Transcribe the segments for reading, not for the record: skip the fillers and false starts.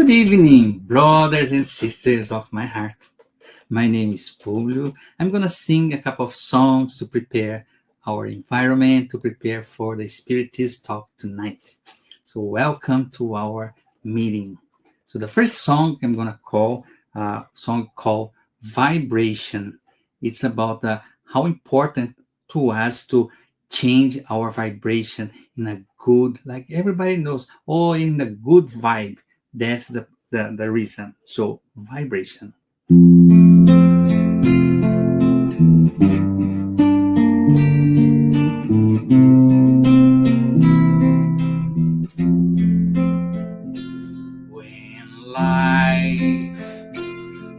Good evening, brothers and sisters of my heart. My name is Publio. I'm going to sing a couple of songs to prepare our environment, to prepare for the Spiritist talk tonight. So, welcome to our meeting. So, the first song I'm going to call a song called Vibration. It's about how important to us to change our vibration in a good, like everybody knows, in a good vibe. That's the reason. So, vibration. When life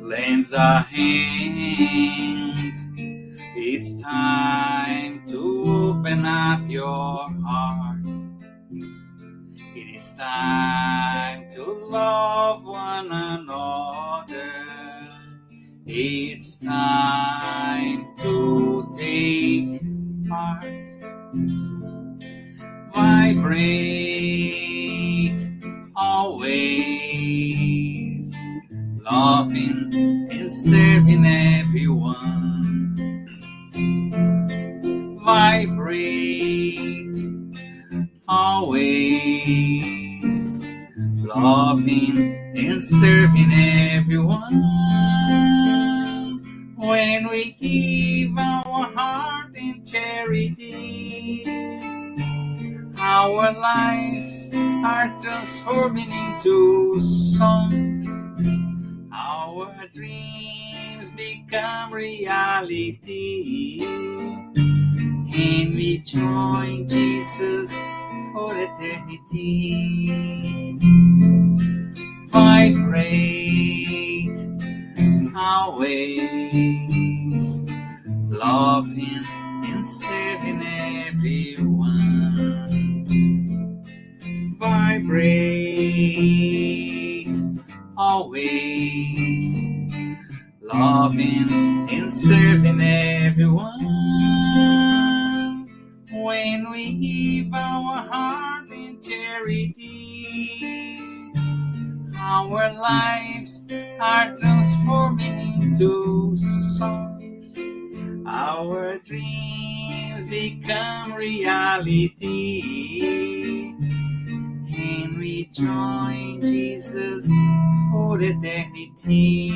lends a hand, it's time to open up your heart. It is time to love one another. It's time to take part. Vibrate always, loving and serving everyone. Vibrate always, loving and serving everyone. When we give our heart in charity, our lives are transforming into songs. Our dreams become reality. And we join Jesus for eternity. Vibrate always, loving and serving everyone. Vibrate always, loving and serving everyone. When we give our heart in charity, our lives are transforming into songs. Our dreams become reality. And we join Jesus for eternity.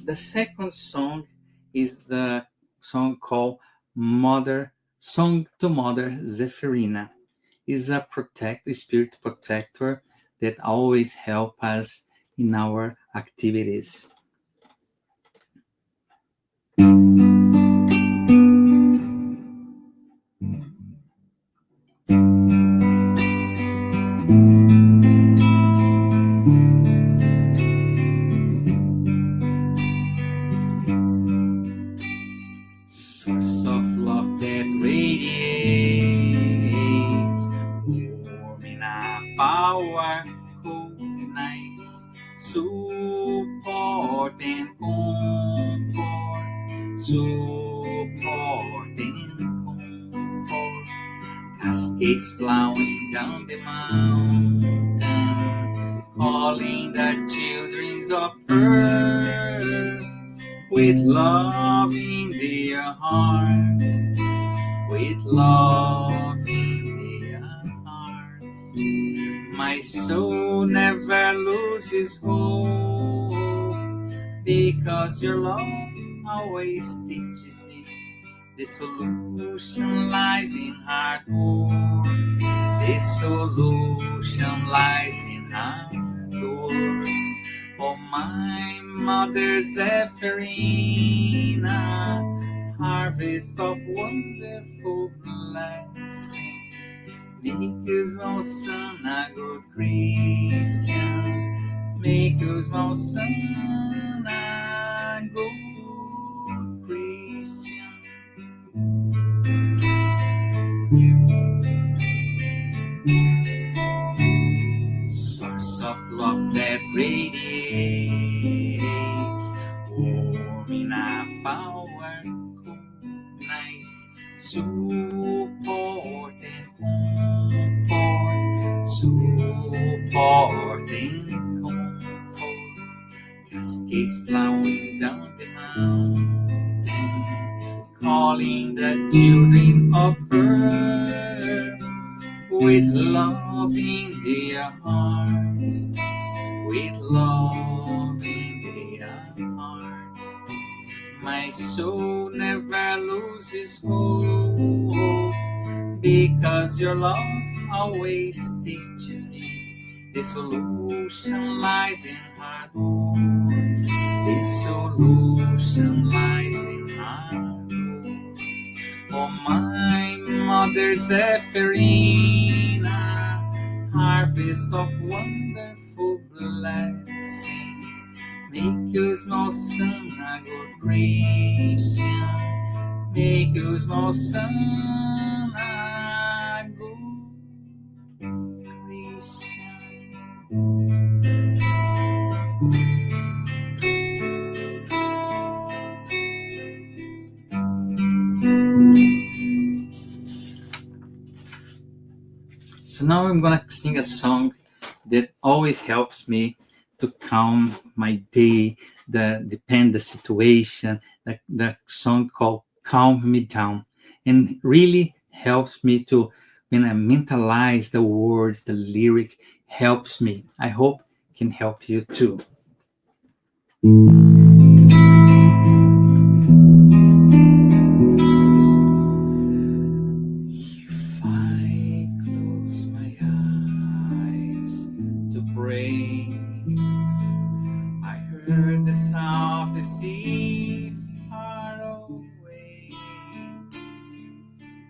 The second song is the song called Mother, Song to Mother Zephyrina. Is a spirit protector that always help us in our activities. Source of love that radiates, warming up our cold nights, support and comfort, support and comfort, cascades flowing down the mountain, calling the children of earth, with love in their hearts, with love in their hearts. My soul never loses hope, because your love always teaches me the solution lies in hard work. The solution lies in hard work. Oh, my mother Zephyrina, harvest of wonderful blessings, make us my son a good Christian, make us my son a good Christian. Source of love that radiates, warming up our cold nights, support is flowing down the mountain, calling the children of earth with love in their hearts, with love in their hearts. My soul never loses hope, because your love always teaches me the solution lies in hard work. The solution lies in hard work. Oh, my mother Zephyrina, harvest of wonderful blessings, make your small son a good Christian. Make your small son a good Christian. So now I'm gonna sing a song that always helps me to calm my day, depend the situation. The song called "Calm Me Down," and really helps me to, when I mentalize the words, the lyric helps me. I hope it can help you too. If I close my eyes to pray, I heard the sound of the sea far away.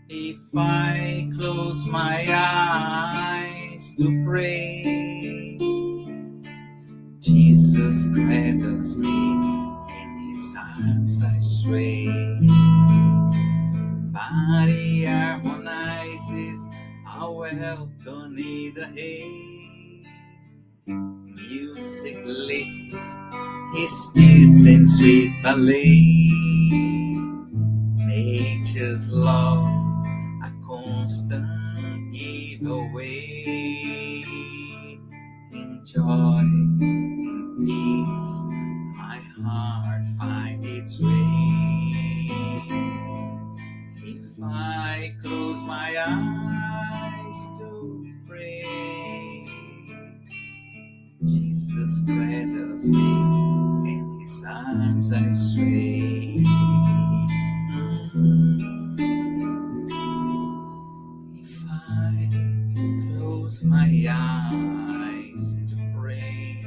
If I close my eyes to pray, Jesus cradles me, in his arms I sway. Body harmonizes, how well don't need a hay. Music lifts his spirits in sweet ballet. Nature's love, a constant giveaway. In joy, in peace, my heart finds its way. If I close my eyes to pray, Jesus cradles me, in his arms I sway. If I close my eyes to pray,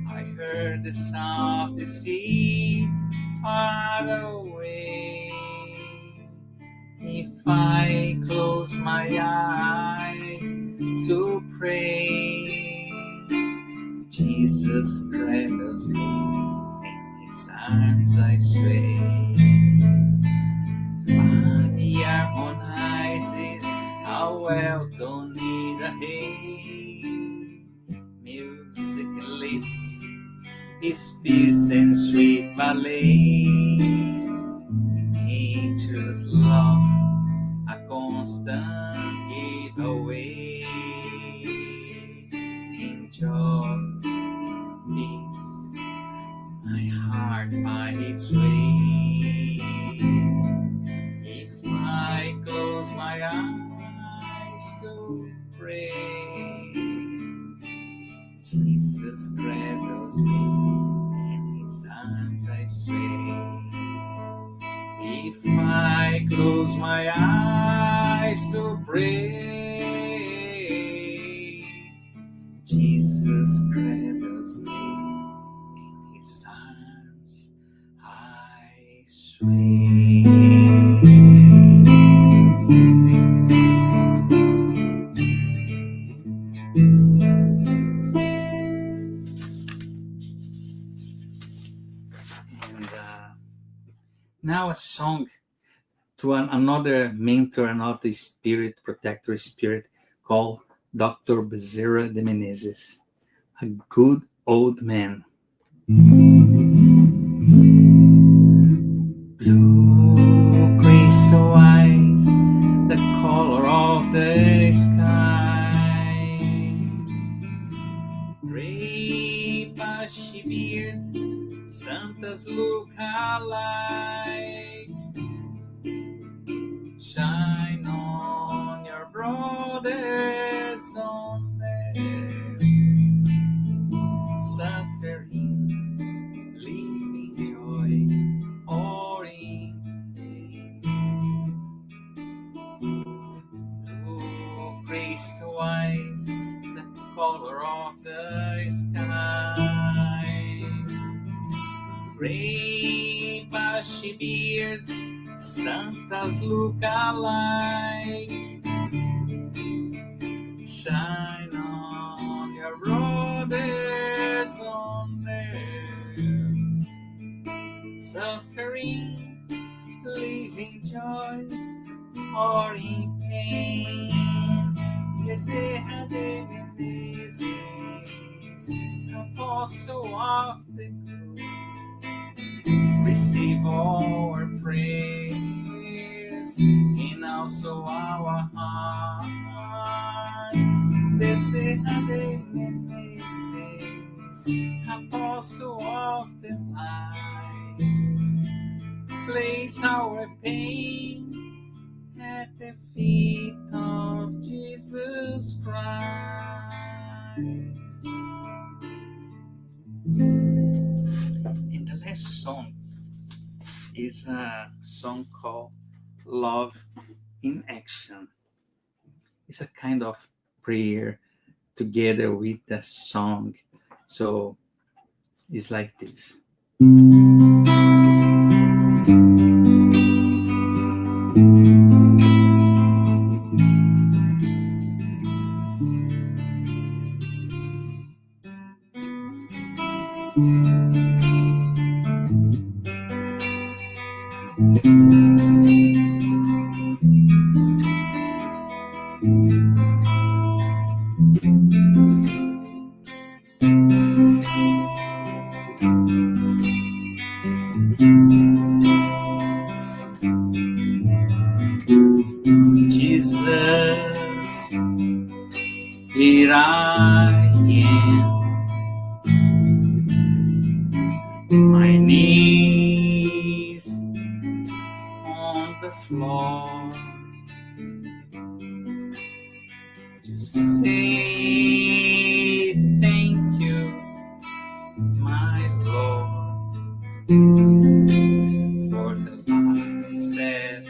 I heard the sound of the sea far away. If I close my eyes to pray, Jesus cradles me, in his arms I sway. Body harmonizes, how well don't need a hay. Music lifts his spirits in sweet ballet. Nature's love, a constant giveaway. In joy, in peace, my heart finds its way. If I close my eyes to pray, Jesus cradles me, in his arms I sway. If I close my eyes to pray, Jesus cradles me, in his arms I sway. And now a song to another mentor, another spirit, protector spirit, called Dr. Bezerra de Menezes, a good old man. Blue crystal eyes, the color of the sky, gray Beard, Santa's look alike. Shine on your brothers on there, suffering, living joy, or in pain. Blue crystallized, the color of the sky. Gray bushy beard, Santa's look alike. Shine on your brothers on there, suffering, living joy, or in pain. Bezerra de Menezes, Apostle of the good, receive our prayers and also our heart. Bezerra de Menezes, Apostle of the light, place our pain at the feet of Jesus Christ. And the last song is a song called Love in Action. It's a kind of prayer together with the song. So it's like this. Jesus, here I am, my knees on the floor, to say thank you, my Lord, for the lights that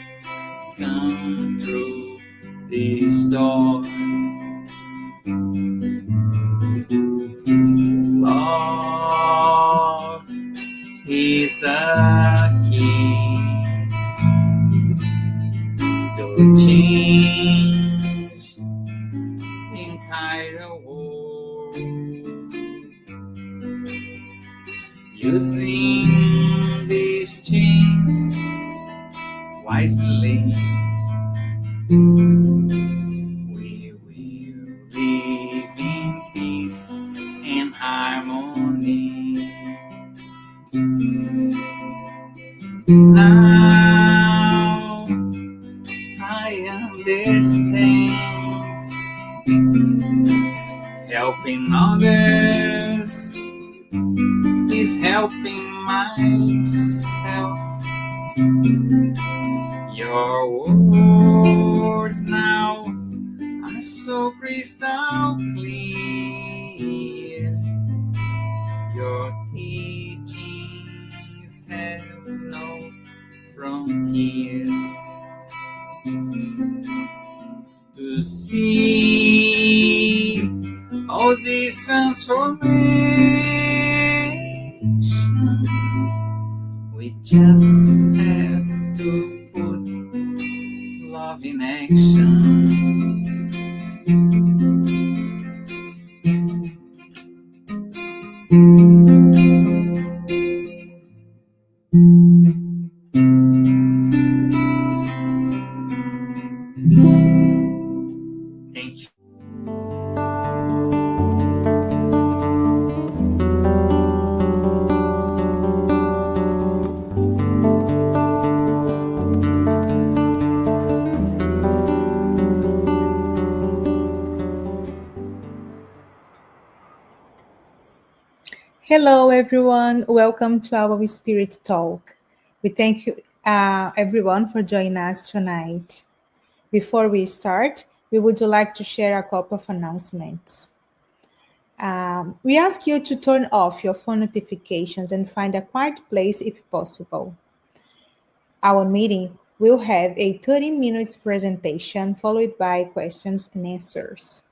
come through this door. Love is the key to change the entire world. Using these chains wisely, we will live in peace and harmony. Now I understand, helping others is helping myself. Your words now are so crystal clear. Your teachings have no frontiers. To see all this transformation, we just have to put love in action. Thank you. Hello, everyone. Welcome to our Spirit Talk. We thank you, everyone, for joining us tonight. Before we start, we would like to share a couple of announcements. We ask you to turn off your phone notifications and find a quiet place if possible. Our meeting will have a 30 minutes presentation followed by questions and answers.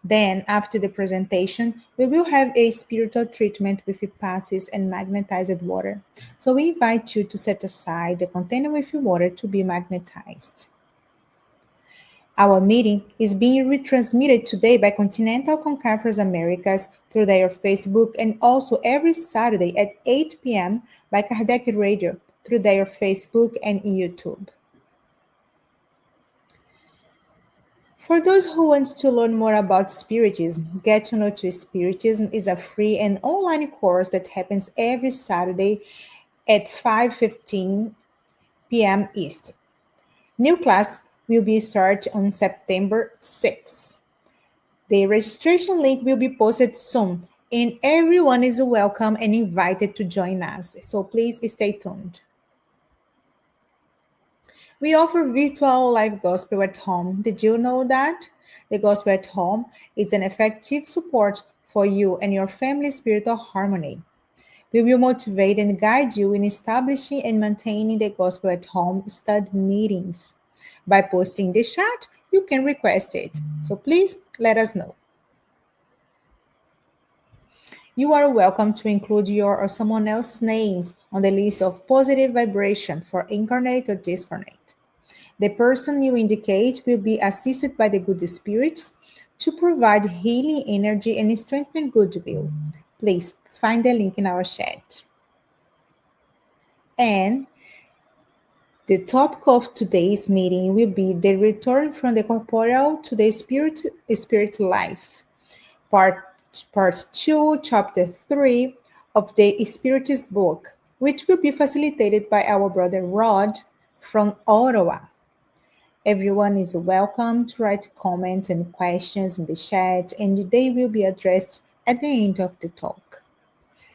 Then, after the presentation, we will have a spiritual treatment with passes and magnetized water. So, we invite you to set aside the container with your water to be magnetized. Our meeting is being retransmitted today by Continental Conference Americas through their Facebook and also every Saturday at 8 p.m. by Kardec Radio through their Facebook and YouTube. For those who want to learn more about Spiritism, Get to Know to Spiritism is a free and online course that happens every Saturday at 5:15 p.m. Eastern. New class will be start on September 6th. The registration link will be posted soon, and everyone is welcome and invited to join us. So please stay tuned. We offer virtual live gospel at home. Did you know that? The gospel at home is an effective support for you and your family's spiritual harmony. We will motivate and guide you in establishing and maintaining the gospel at home study meetings. By posting the chat, you can request it. So please let us know. You are welcome to include your or someone else's names on the list of positive vibration for incarnate or discarnate. The person you indicate will be assisted by the good spirits to provide healing energy and strengthen goodwill. Please find the link in our chat. And the topic of today's meeting will be the return from the corporeal to the spirit life. Part Part 2, Chapter 3 of the Spiritist book, which will be facilitated by our brother Rod from Ottawa. Everyone is welcome to write comments and questions in the chat, and they will be addressed at the end of the talk.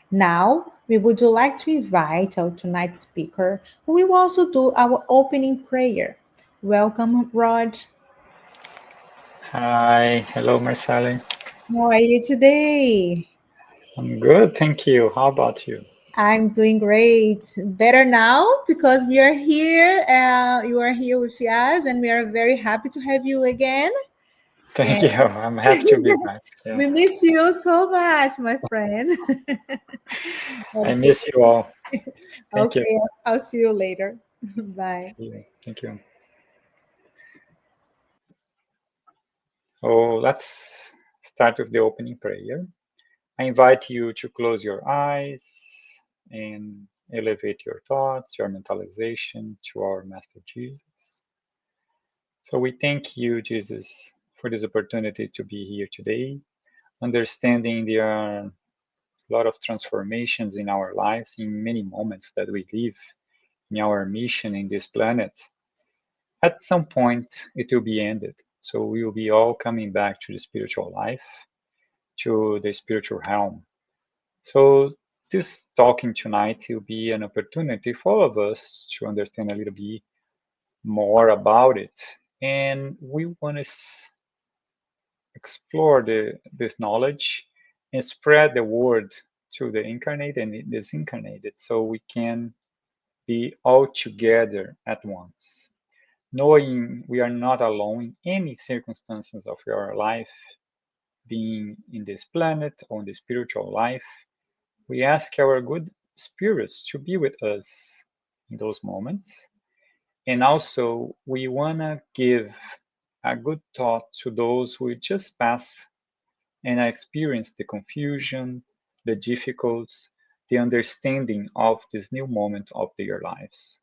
Now, we would like to invite our tonight's speaker, who will also do our opening prayer. Welcome, Rod. Hi, hello Marcelle. How are you today? I'm good, thank you. How about you? I'm doing great. Better now because we are here. You are here with us, and we are very happy to have you again. Thank And you. I'm happy to be back. Yeah, we miss you so much, my friend. I Okay, miss you all. Thank you. okay. I'll see you later. Bye. See you. Thank you. Oh, let's start with the opening prayer. I invite you to close your eyes and elevate your thoughts, your mentalization to our Master Jesus. So we thank you, Jesus, for this opportunity to be here today, understanding there are a lot of transformations in our lives in many moments that we live in our mission in this planet. At some point, it will be ended. So we will be all coming back to the spiritual life, to the spiritual realm. So this talking tonight will be an opportunity for all of us to understand a little bit more about it. And we want to explore this knowledge and spread the word to the incarnate and the disincarnated so we can be all together at once. Knowing we are not alone in any circumstances of your life, being in this planet or in the spiritual life, we ask our good spirits to be with us in those moments. And also, we want to give a good thought to those who just pass and experience the confusion, the difficulties, the understanding of this new moment of their lives.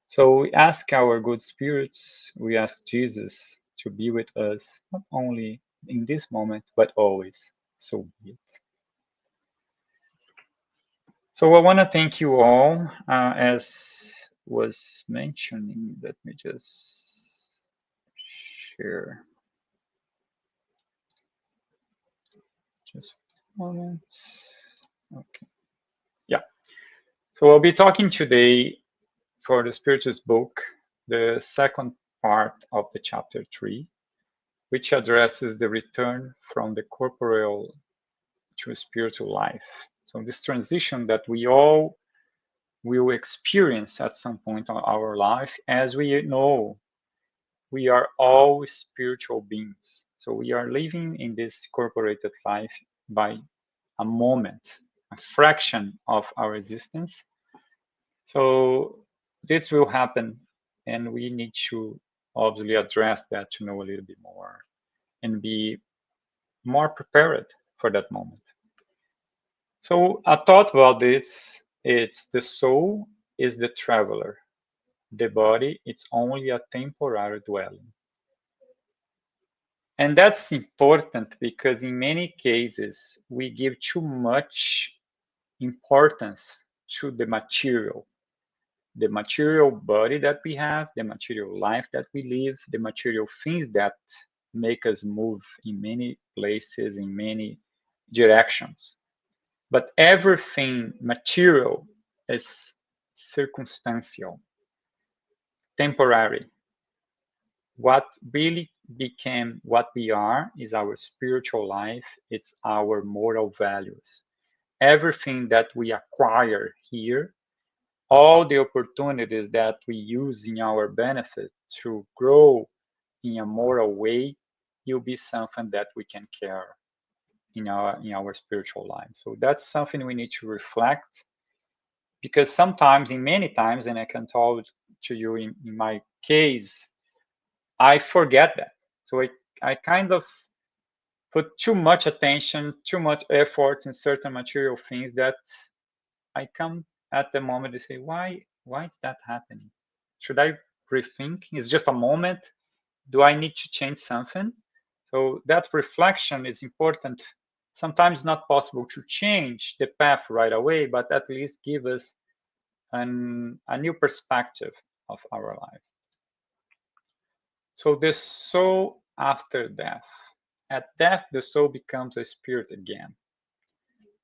So we ask our good spirits, we ask Jesus to be with us, not only in this moment, but always. So be it. So I want to thank you all. As was mentioning, let me just share just a moment. So I'll be talking today for the Spiritist book, the second part of the chapter 3, which addresses the return from the corporeal to spiritual life. So this transition that we all will experience at some point in our life. As we know, we are all spiritual beings. So we are living in this corporated life by a moment, a fraction of our existence. So this will happen, and we need to obviously address that to know a little bit more and be more prepared for that moment. So a thought about this, it's the soul is the traveler. The body, it's only a temporary dwelling. And that's important because in many cases, we give too much importance to the material body that we have, the material life that we live, the material things that make us move in many places, in many directions. But everything material is circumstantial, temporary. What really became what we are is our spiritual life, it's our moral values. Everything that we acquire here, all the opportunities that we use in our benefit to grow in a moral way, will be something that we can care in our spiritual life. So that's something we need to reflect, because sometimes, in many times, and I can tell to you in my case, I forget that. So I kind of put too much attention, too much effort in certain material things that I come at the moment to say, why is that happening? Should I rethink? It's just a moment. Do I need to change something? So that reflection is important. Sometimes not possible to change the path right away, but at least give us a new perspective of our life. So the soul after death. At death, the soul becomes a spirit again.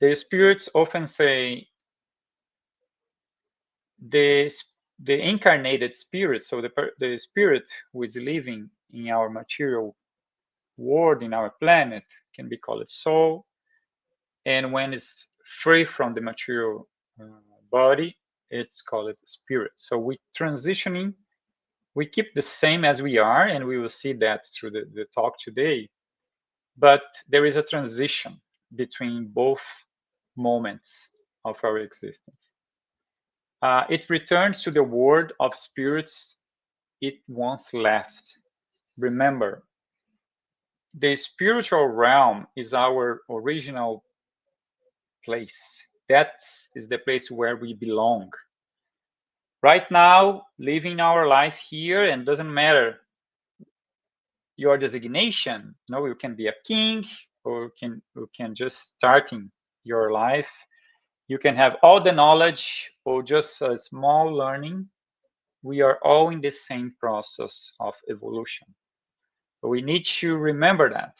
The spirits often say the, the incarnated spirit, so the spirit who is living in our material world, in our planet, can be called soul. And when it's free from the material body, it's called spirit. So we transitioning, we keep the same as we are, and we will see that through the talk today. But there is a transition between both moments of our existence. It returns to the world of spirits it once left. Remember, the spiritual realm is our original place. That is the place where we belong. Right now, living our life here, and doesn't matter your designation. No, you can be a king, or you can just starting your life. You can have all the knowledge or just a small learning. We are all in the same process of evolution. We need to remember that.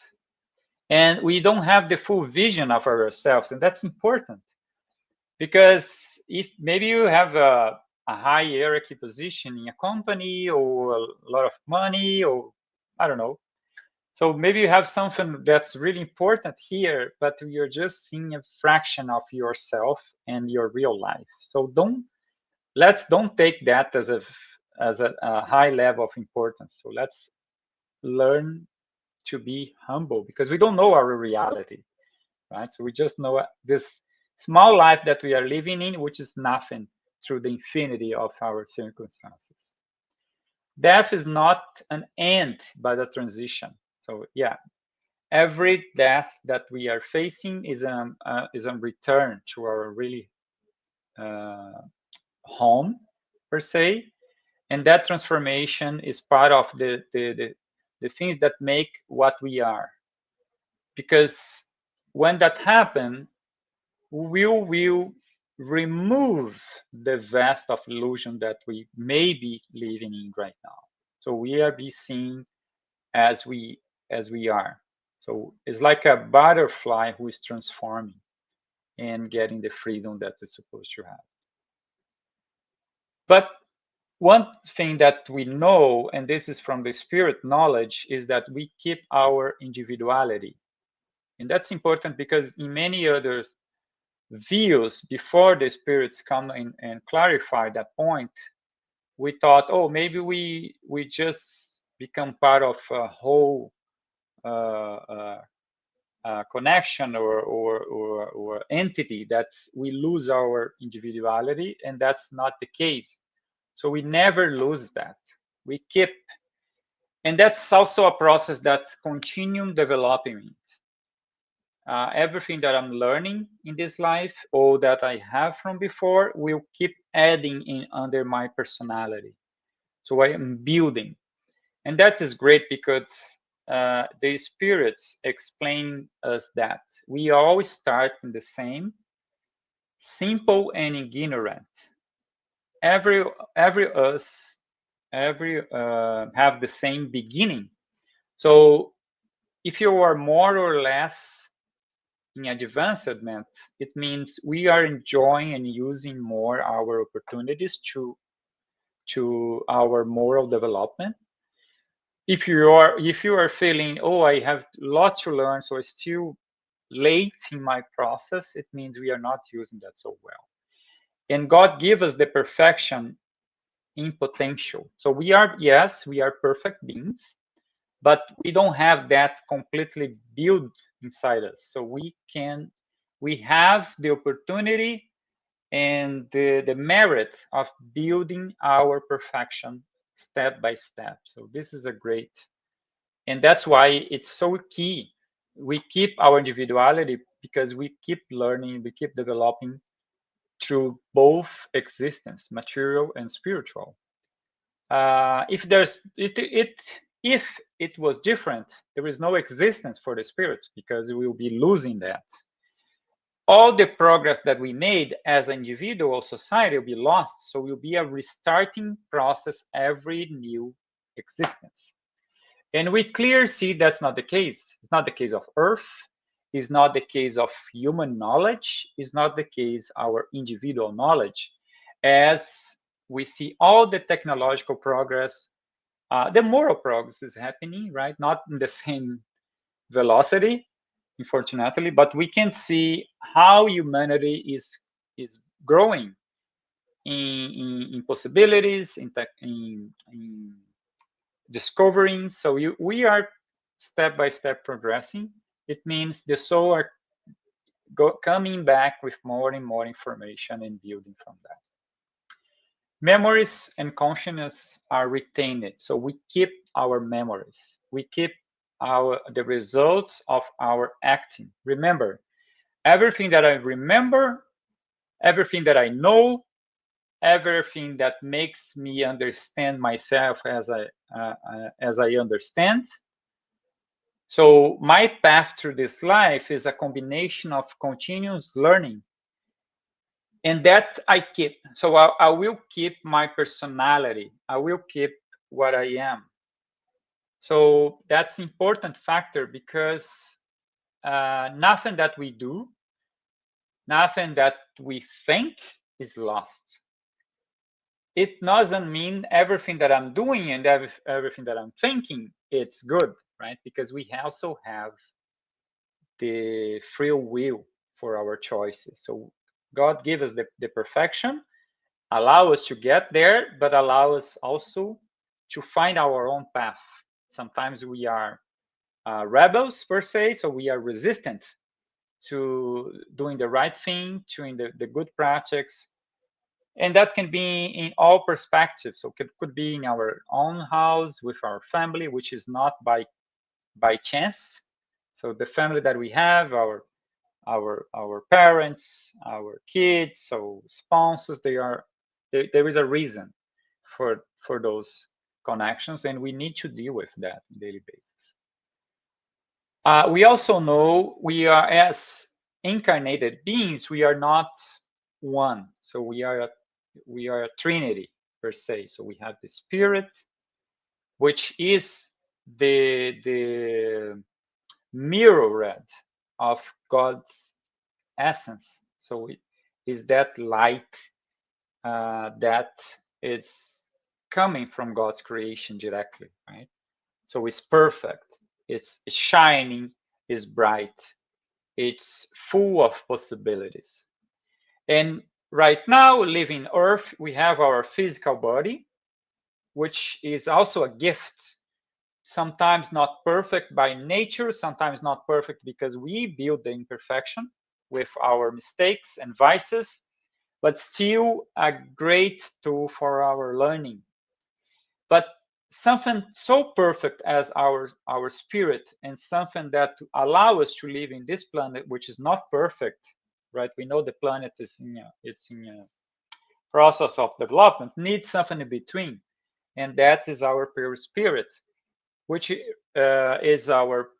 And we don't have the full vision of ourselves, and that's important. Because if maybe you have a high hierarchy position in a company, or a lot of money, or I don't know. So maybe you have something that's really important here, but you're just seeing a fraction of yourself and your real life. So don't take that as a high level of importance. So let's learn to be humble, because we don't know our reality, right? So we just know this small life that we are living in, which is nothing through the infinity of our circumstances. Death is not an end, but a transition. So yeah, every death that we are facing is a return to our really home, per se, and that transformation is part of the things that make what we are. Because when that happens, we will remove the vast of illusion that we may be living in right now. So we are be seen as we are. So it's like a butterfly who is transforming and getting the freedom that it's supposed to have. But one thing that we know, and this is from the spirit knowledge, is that we keep our individuality. And that's important because in many other views, before the spirits come in and clarify that point, we thought, oh, maybe we just become part of a whole connection or entity that we lose our individuality, and that's not the case. So we never lose that. We keep, and that's also a process that continues developing. Everything that I'm learning in this life or that I have from before will keep adding in under my personality. So I am building. And that is great because the spirits explain us that we always start in the same, simple and ignorant. Every us, every have the same beginning. So if you are more or less in advancement, it means we are enjoying and using more our opportunities to our moral development. If you are feeling, oh, I have a lot to learn, so it's still late in my process, it means we are not using that so well. And God give us the perfection in potential. So we are, yes, we are perfect beings, but we don't have that completely built inside us. So we have the opportunity and the merit of building our perfection step by step. So this is a great, and that's why it's so key. We keep our individuality because we keep learning, we keep developing through both existence, material and spiritual. If it was different, there is no existence for the spirits because we will be losing that. All the progress that we made as an individual society will be lost. So it will be a restarting process every new existence. And we clearly see that's not the case. It's not the case of Earth. It's not the case of human knowledge. It's not the case our individual knowledge. As we see all the technological progress, the moral progress is happening, right? Not in the same velocity, unfortunately, but we can see how humanity is growing in possibilities, in discovering. So we are step by step progressing. It means the soul are coming back with more and more information and building from that. Memories and consciousness are retained. So we keep our memories. We keep the results of our acting. Remember, everything that I remember, everything that I know, everything that makes me understand myself as I understand. So my path through this life is a combination of continuous learning, and that I keep. So I will keep my personality. I will keep what I am. So that's important factor because nothing that we do, nothing that we think is lost. It doesn't mean everything that I'm doing and everything that I'm thinking it's good, right? Because we also have the free will for our choices. So God gave us the perfection, allow us to get there, but allow us also to find our own path. Sometimes we are rebels per se, so we are resistant to doing the right thing, doing the good practice. And that can be in all perspectives. So it could be in our own house with our family, which is not by chance. So the family that we have, our parents, our kids, so spouses, there is a reason for those connections, and we need to deal with that on a daily basis. We also know we are, as incarnated beings, we are not one. So we are a trinity per se. So we have the spirit, which is the mirror of God's essence. So it is that light that is coming from God's creation directly, right? So it's perfect, it's shining, it's bright, it's full of possibilities. And right now, living Earth, we have our physical body, which is also a gift. Sometimes not perfect by nature, sometimes not perfect because we build the imperfection with our mistakes and vices, but still a great tool for our learning. But something so perfect as our spirit, and something that allow us to live in this planet, which is not perfect, right? We know the planet is in a process of development, needs something in between, and that is our pure spirit, which is our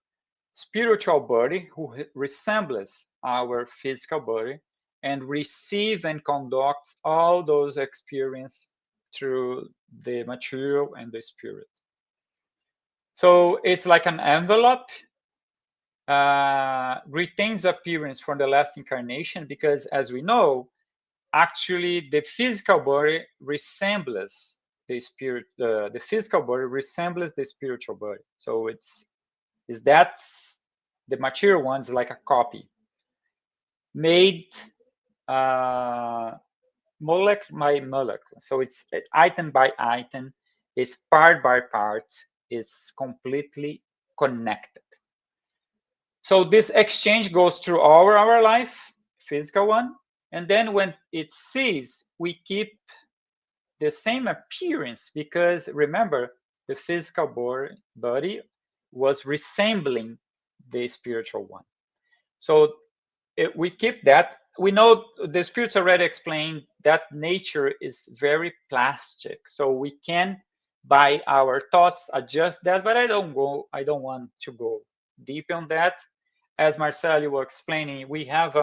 spiritual body who resembles our physical body and receive and conduct all those experiences through the material and the spirit. So it's like an envelope, retains appearance from the last incarnation because, as we know, actually the physical body resembles the spirit. The physical body resembles the spiritual body. So is that the material one's like a copy made molecule by molecule. So it's item by item, it's part by part, it's completely connected. So this exchange goes through our life, physical one, and then when it ceases, we keep the same appearance because remember, the physical body was resembling the spiritual one. So we keep that. We know the spirits already explained that nature is very plastic, so we can by our thoughts adjust that, but I don't want to go deep on that. As Marcelo was explaining, we have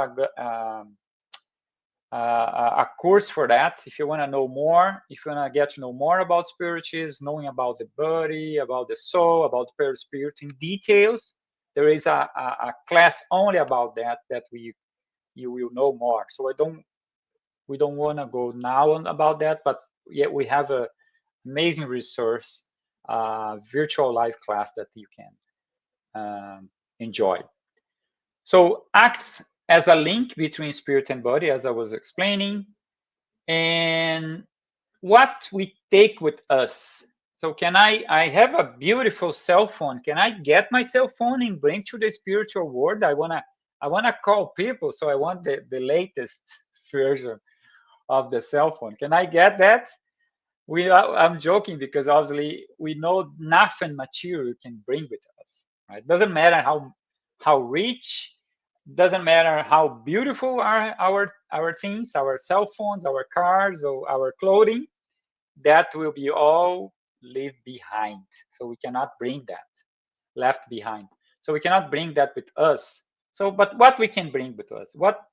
a course for that. If you want to know more, if you want to get to know more about spiritism, knowing about the body, about the soul, about the perispirit in details, there is a class only about that you will know more. So we don't want to go now on about that, but yet we have a amazing resource, virtual live class that you can enjoy. So acts as a link between spirit and body, as I was explaining, and what we take with us. So can I have a beautiful cell phone? Can I get my cell phone and bring to the spiritual world? I wanna call people, so I want the latest version of the cell phone. Can I get that? I'm joking because obviously we know nothing material can bring with us. Right? Doesn't matter how rich, doesn't matter how beautiful are our things, our cell phones, our cars, or our clothing. That will be all leave behind. So we cannot bring that left behind. So we cannot bring that with us. So, but what we can bring with us, what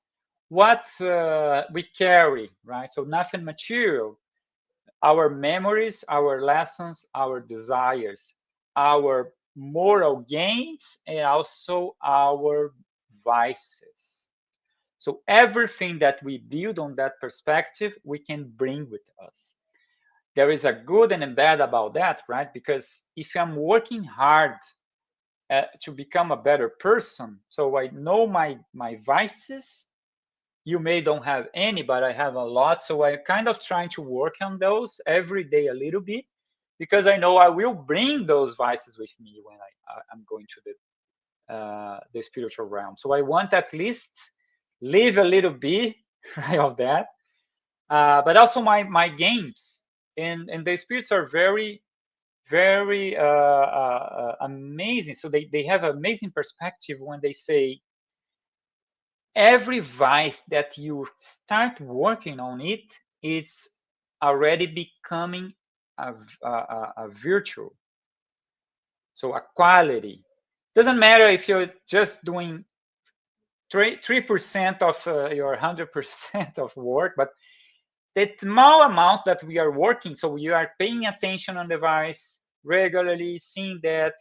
we carry, right? So nothing material. Our memories, our lessons, our desires, our moral gains, and also our vices. So everything that we build on that perspective, we can bring with us. There is a good and a bad about that, right? Because if I'm working hard to become a better person, so I know my vices, you may don't have any, but I have a lot. So I kind of trying to work on those every day a little bit, because I know I will bring those vices with me when I'm going to the spiritual realm. So I want at least live a little bit right, of that, but also my games and the spirits are very amazing. So they have amazing perspective when they say every vice that you start working on it's already becoming a virtue, so a quality. Doesn't matter if you're just doing 3% of your 100% of work, but the small amount that we are working, so we are paying attention on the device regularly, seeing that,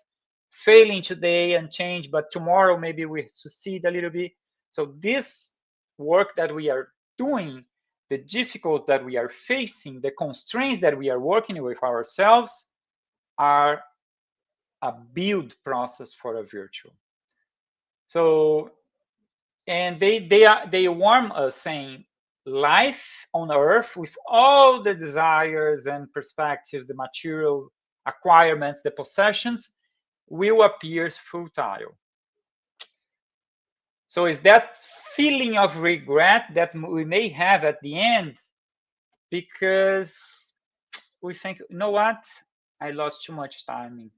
failing today and change, but tomorrow maybe we succeed a little bit. So this work that we are doing the difficulty that we are facing, the constraints that we are working with ourselves are a build process for a virtue. So, and they warn us saying life on earth with all the desires and perspectives, the material acquirements, the possessions, will appear futile. So it's that feeling of regret that we may have at the end, because we think, you know what, I lost too much time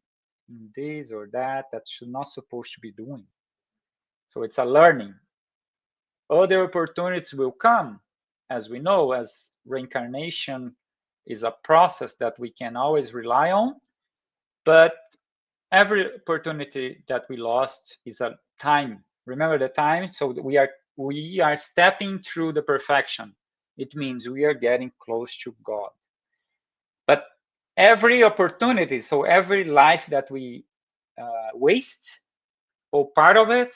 in this or that should not supposed to be doing. So it's a learning. Other opportunities will come, as we know, as reincarnation is a process that we can always rely on. But every opportunity that we lost is a time. Remember the time? So we are stepping through the perfection. It means we are getting close to God. But every opportunity, so every life that we waste, or part of it,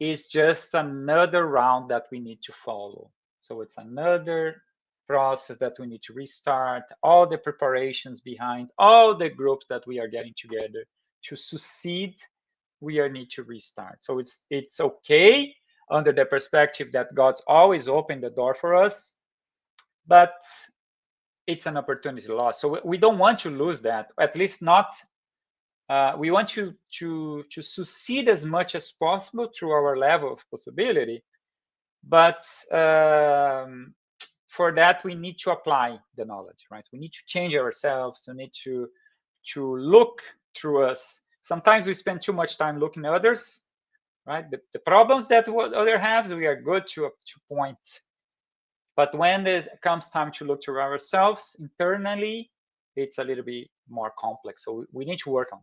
is just another round that we need to follow. So it's another process that we need to restart, all the preparations behind, all the groups that we are getting together to succeed, we are need to restart. So it's okay under the perspective that God's always opened the door for us, but it's an opportunity lost. So we don't want to lose that, at least not. We want to succeed as much as possible through our level of possibility, but for that we need to apply the knowledge, right? We need to change ourselves. We need to look through us. Sometimes we spend too much time looking at others, right? The problems that other have, we are good to point. But when it comes time to look through ourselves internally, it's a little bit more complex. So we need to work on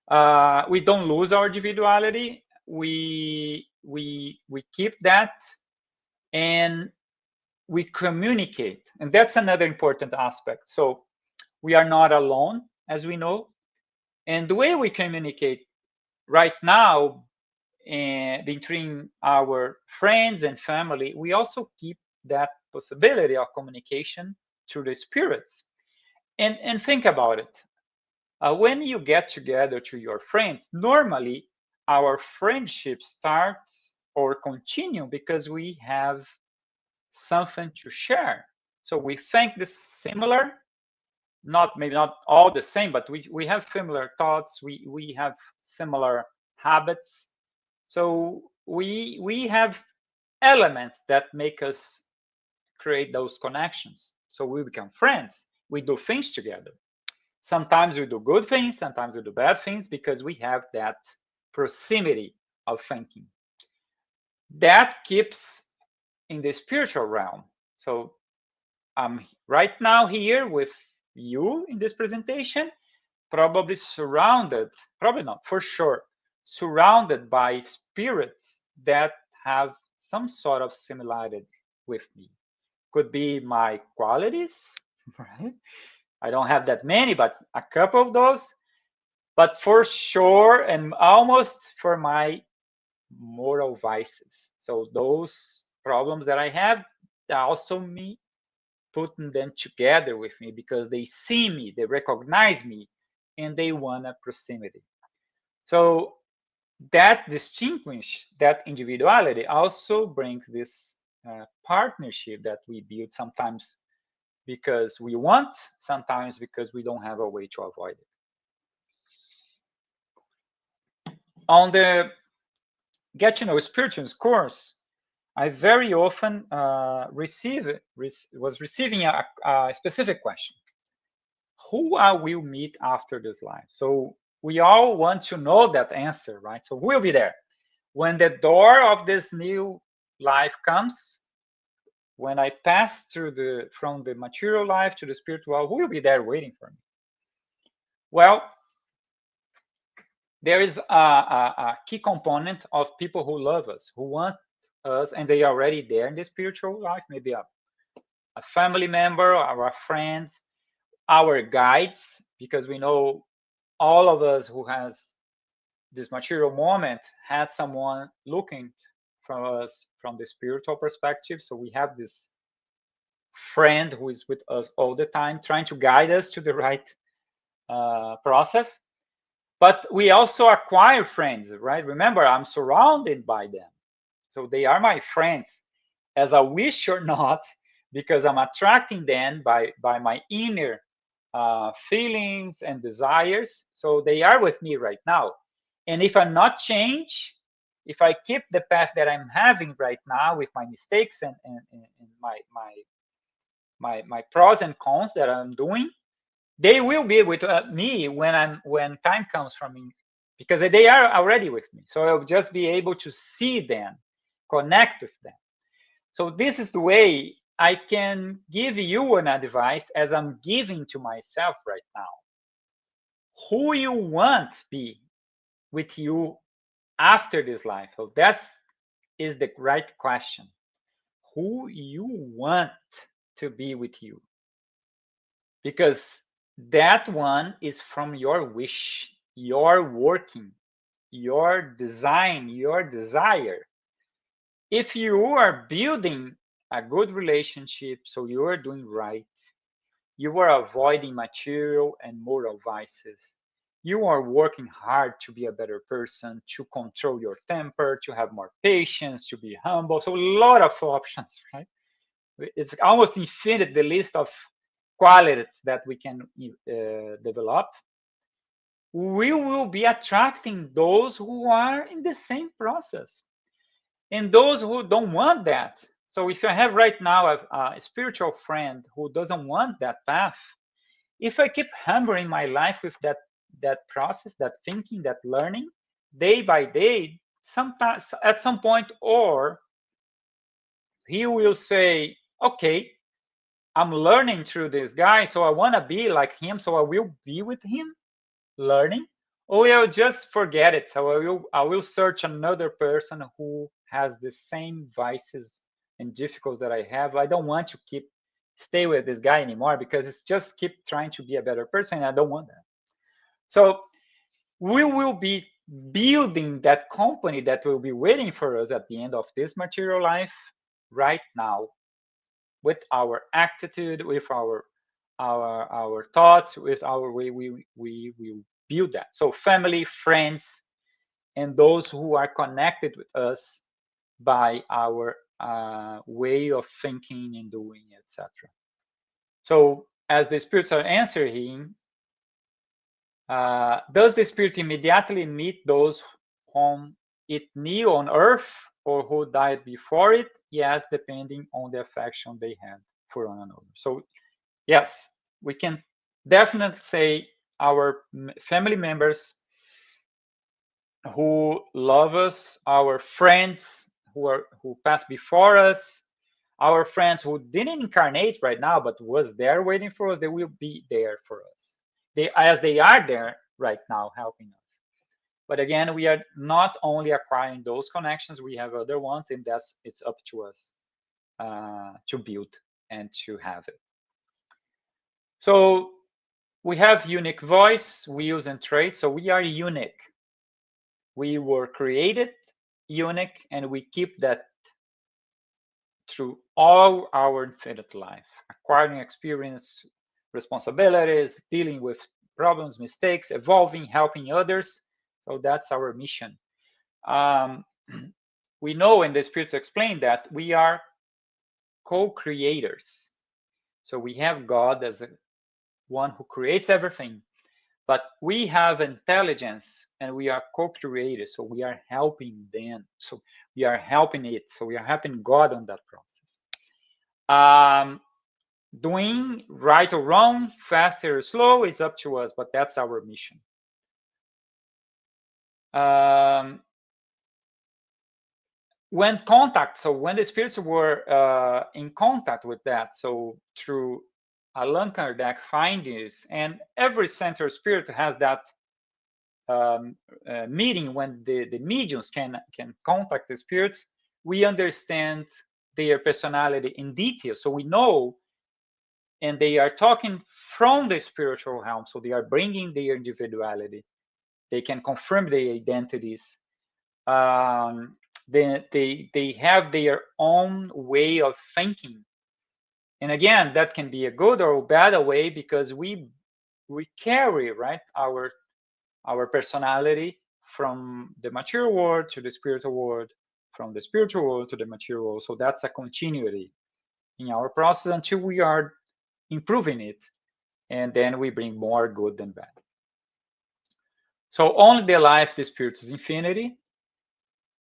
that. We don't lose our individuality. We keep that, and we communicate. And that's another important aspect. So we are not alone, as we know. And the way we communicate right now between our friends and family, we also keep that possibility of communication through the spirits. And think about it. When you get together to your friends, normally our friendship starts or continue because we have something to share. So we think the similar, maybe not all the same, but we have similar thoughts. We have similar habits. So we have elements that make us create those connections. So we become friends. We do things together. Sometimes we do good things, sometimes we do bad things, because we have that proximity of thinking. That keeps in the spiritual realm. So I'm right now here with you in this presentation, probably surrounded, probably not, for sure, surrounded by spirits that have some sort of similarity with me. Could be my qualities, right? I don't have that many, but a couple of those. But for sure, and almost for my moral vices. So those problems that I have, also me putting them together with me because they see me, they recognize me, and they want a proximity. So that distinguish, that individuality also brings this partnership that we build, sometimes because we want, sometimes because we don't have a way to avoid it. On the Get to Know Spirituals course, I very often was receiving a specific question. Who I will meet after this life? So we all want to know that answer, right? So we'll be there. When the door of this new life comes, when I pass through from the material life to the spiritual, who will be there waiting for me? Well, there is a key component of people who love us, who want us, and they are already there in the spiritual life, maybe a family member or a friend, our guides, because we know all of us who has this material moment has someone looking us from the spiritual perspective. So we have this friend who is with us all the time, trying to guide us to the right process. But we also acquire friends, right? Remember, I'm surrounded by them. So they are my friends, as I wish or not, because I'm attracting them by my inner feelings and desires. So they are with me right now. And if I'm not change, if I keep the path that I'm having right now with my mistakes and my pros and cons that I'm doing, they will be with me when time comes for me, because they are already with me. So I'll just be able to see them, connect with them. So this is the way I can give you an advice as I'm giving to myself right now. Who you want to be with you after this life? So that is the right question. Who you want to be with you? Because that one is from your wish, your working, your design, your desire. If you are building a good relationship, so you are doing right, you are avoiding material and moral vices, you are working hard to be a better person, to control your temper, to have more patience, to be humble. So a lot of options, right? It's almost infinite, the list of qualities that we can develop. We will be attracting those who are in the same process and those who don't want that. So if I have right now a spiritual friend who doesn't want that path, if I keep hammering my life with that process, that thinking, that learning, day by day, sometimes at some point, or he will say, okay, I'm learning through this guy, so I want to be like him, so I will be with him learning, or I'll just forget it. So I will search another person who has the same vices and difficulties that I have. I don't want to stay with this guy anymore, because it's just keep trying to be a better person, and I don't want that. So we will be building that company that will be waiting for us at the end of this material life right now, with our attitude, with our thoughts, with our way we will build that. So family, friends, and those who are connected with us by our way of thinking and doing, etc. So as the spirits are answering, does the spirit immediately meet those whom it knew on earth or who died before it? Yes, depending on the affection they had for one another. So yes, we can definitely say our family members who love us, our friends who passed before us, our friends who didn't incarnate right now but was there waiting for us, they will be there for us. As they are there right now helping us. But again, we are not only acquiring those connections, we have other ones, and it's up to us to build and to have it. So we have unique voice, wheels, and traits. So we are unique. We were created unique, and we keep that through all our infinite life, acquiring experience, responsibilities, dealing with problems, mistakes, evolving, helping others. So that's our mission. We know, and the spirits explain, that we are co-creators. So we have God as one who creates everything, but we have intelligence and we are co-creators. So we are helping them. So we are helping it. So we are helping God on that process. Doing right or wrong, faster or slow, is up to us, but that's our mission. When the spirits were in contact with that, so through Allan Kardec findings, and every central spirit has that meeting when the mediums can contact the spirits, we understand their personality in detail. So we know, and they are talking from the spiritual realm, so they are bringing their individuality. They can confirm their identities. they have their own way of thinking. And again, that can be a good or bad way, because we carry, right, our personality from the material world to the spiritual world, from the spiritual world to the material world. So that's a continuity in our process until we are improving it, and then we bring more good than bad. So only the life, the spirit is infinity.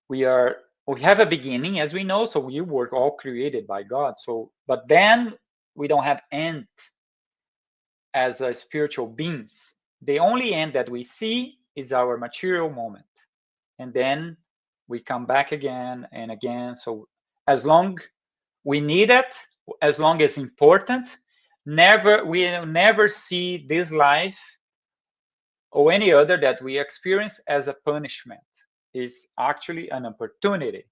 We have a beginning, as we know, so we were all created by God. So, but then we don't have end as a spiritual beings. The only end that we see is our material moment, and then we come back again and again. So as long we need it, as long as important, we never see this life or any other that we experience as a punishment. Is actually an opportunity.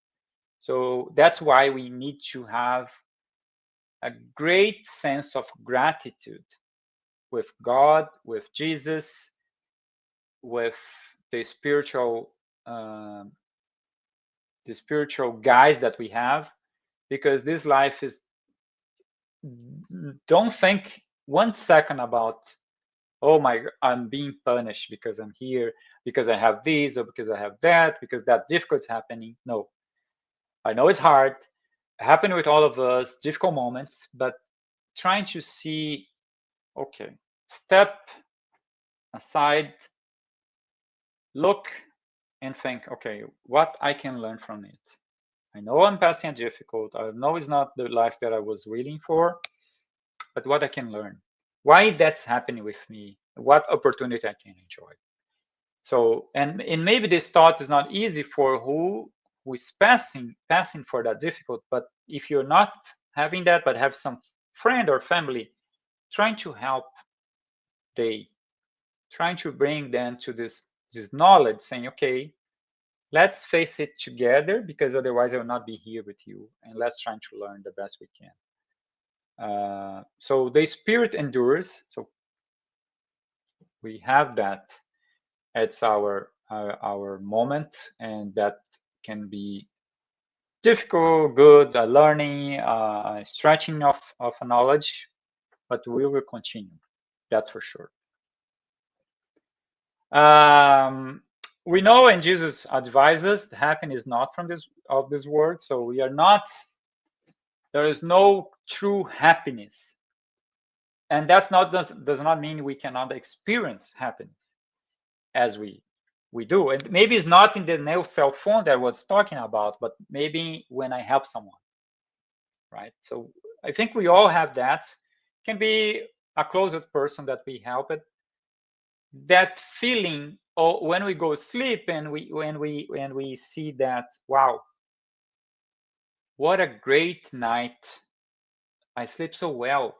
So that's why we need to have a great sense of gratitude with God, with Jesus, with the spiritual guides that we have, because this life is, don't think 1 second about, oh my, I'm being punished because I'm here, because I have this, or because I have that, because that difficulty is happening. No, I know it's hard, it happened with all of us, difficult moments, but trying to see, okay, step aside, look and think, okay, what I can learn from it. I know I'm passing a difficult, I know it's not the life that I was waiting for, but what I can learn, why that's happening with me, what opportunity I can enjoy. So, and maybe this thought is not easy for who is passing for that difficult, but if you're not having that, but have some friend or family trying to help, trying to bring them to this knowledge, saying, okay, let's face it together, because otherwise I will not be here with you, and let's try to learn the best we can. So the spirit endures. So we have that. It's our moment, and that can be difficult, good, learning, stretching of knowledge, but we will continue. That's for sure. We know, and Jesus advises, happiness is not from this world. So we are not. There is no true happiness, and that's not does not mean we cannot experience happiness as we do. And maybe it's not in the new cell phone that I was talking about, but maybe when I help someone, right? So I think we all have that. Can be a closest person that we help it. That feeling, or when we go sleep and when we see that, wow, what a great night! I sleep so well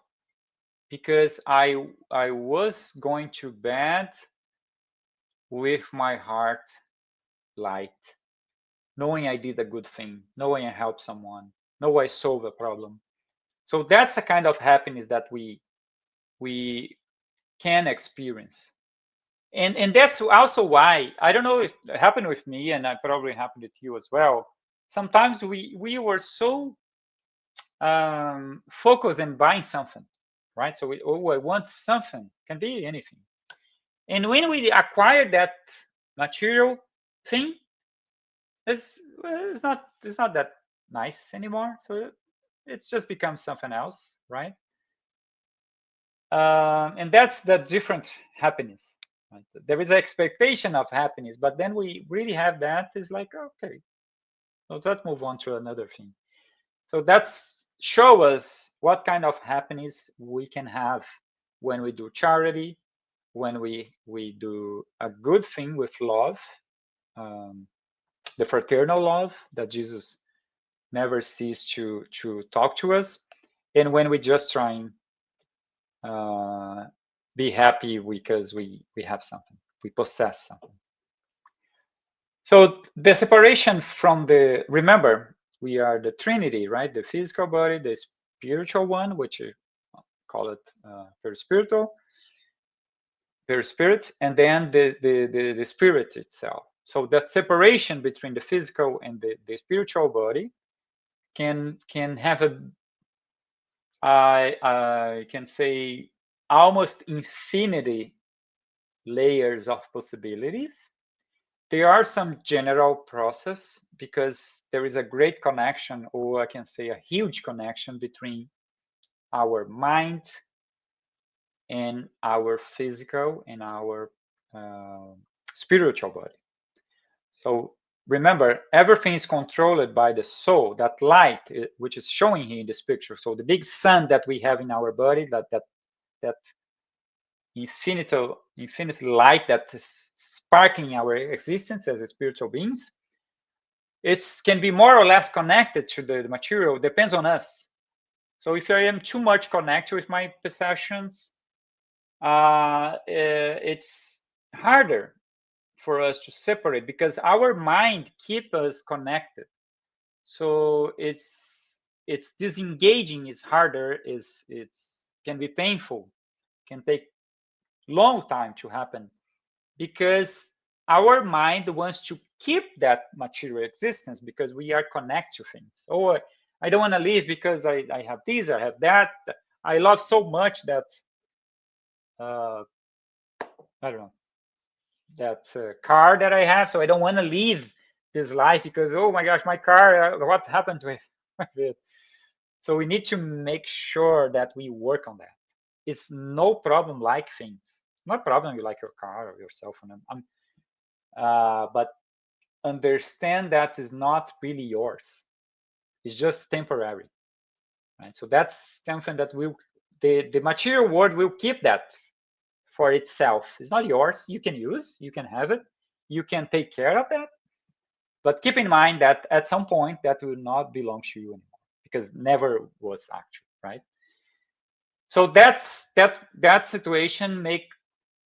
because I was going to bed with my heart light, knowing I did a good thing, knowing I helped someone, knowing I solved a problem. So that's a kind of happiness that we can experience. And that's also why, I don't know if it happened with me, and it probably happened with you as well. Sometimes we were so focused on buying something, right? So I want something, can be anything. And when we acquire that material thing, it's not that nice anymore. So it's just becomes something else, right? And that's the different happiness. Right? There is an expectation of happiness, but then we really have that. Is like, okay, so let's move on to another thing. So that's show us what kind of happiness we can have when we do charity, when we do a good thing with love, the fraternal love that Jesus never cease to talk to us, and when we just trying be happy because we have something, we possess something. So the separation from the, remember, we are the Trinity, right? The physical body, the spiritual one, which you call it perispiritual, perispirit, and then the spirit itself. So that separation between the physical and the spiritual body can have a, I can say, almost infinity layers of possibilities. There are some general process because there is a great connection, or I can say a huge connection between our mind and our physical and our spiritual body. So remember, everything is controlled by the soul, that light, which is showing here in this picture. So the big sun that we have in our body, that infinite light that is sparking our existence as spiritual beings, it can be more or less connected to the material, depends on us. So if I am too much connected with my perceptions, it's harder for us to separate because our mind keeps us connected. So it's disengaging is harder, it's can be painful, can take long time to happen because our mind wants to keep that material existence because we are connected to things. Oh, I don't want to leave because I have this, I have that. I love so much that I don't know, that car that I have, so I don't want to leave this life because, oh my gosh, my car, what happened to it? So we need to make sure that we work on that. It's no problem like things. No problem you like your car or your cell phone. But understand that is not really yours. It's just temporary. Right? So that's something that the material world will keep that for itself. It's not yours. You can use, you can have it, you can take care of that. But keep in mind that at some point that will not belong to you anymore because never was actual, right? So that situation make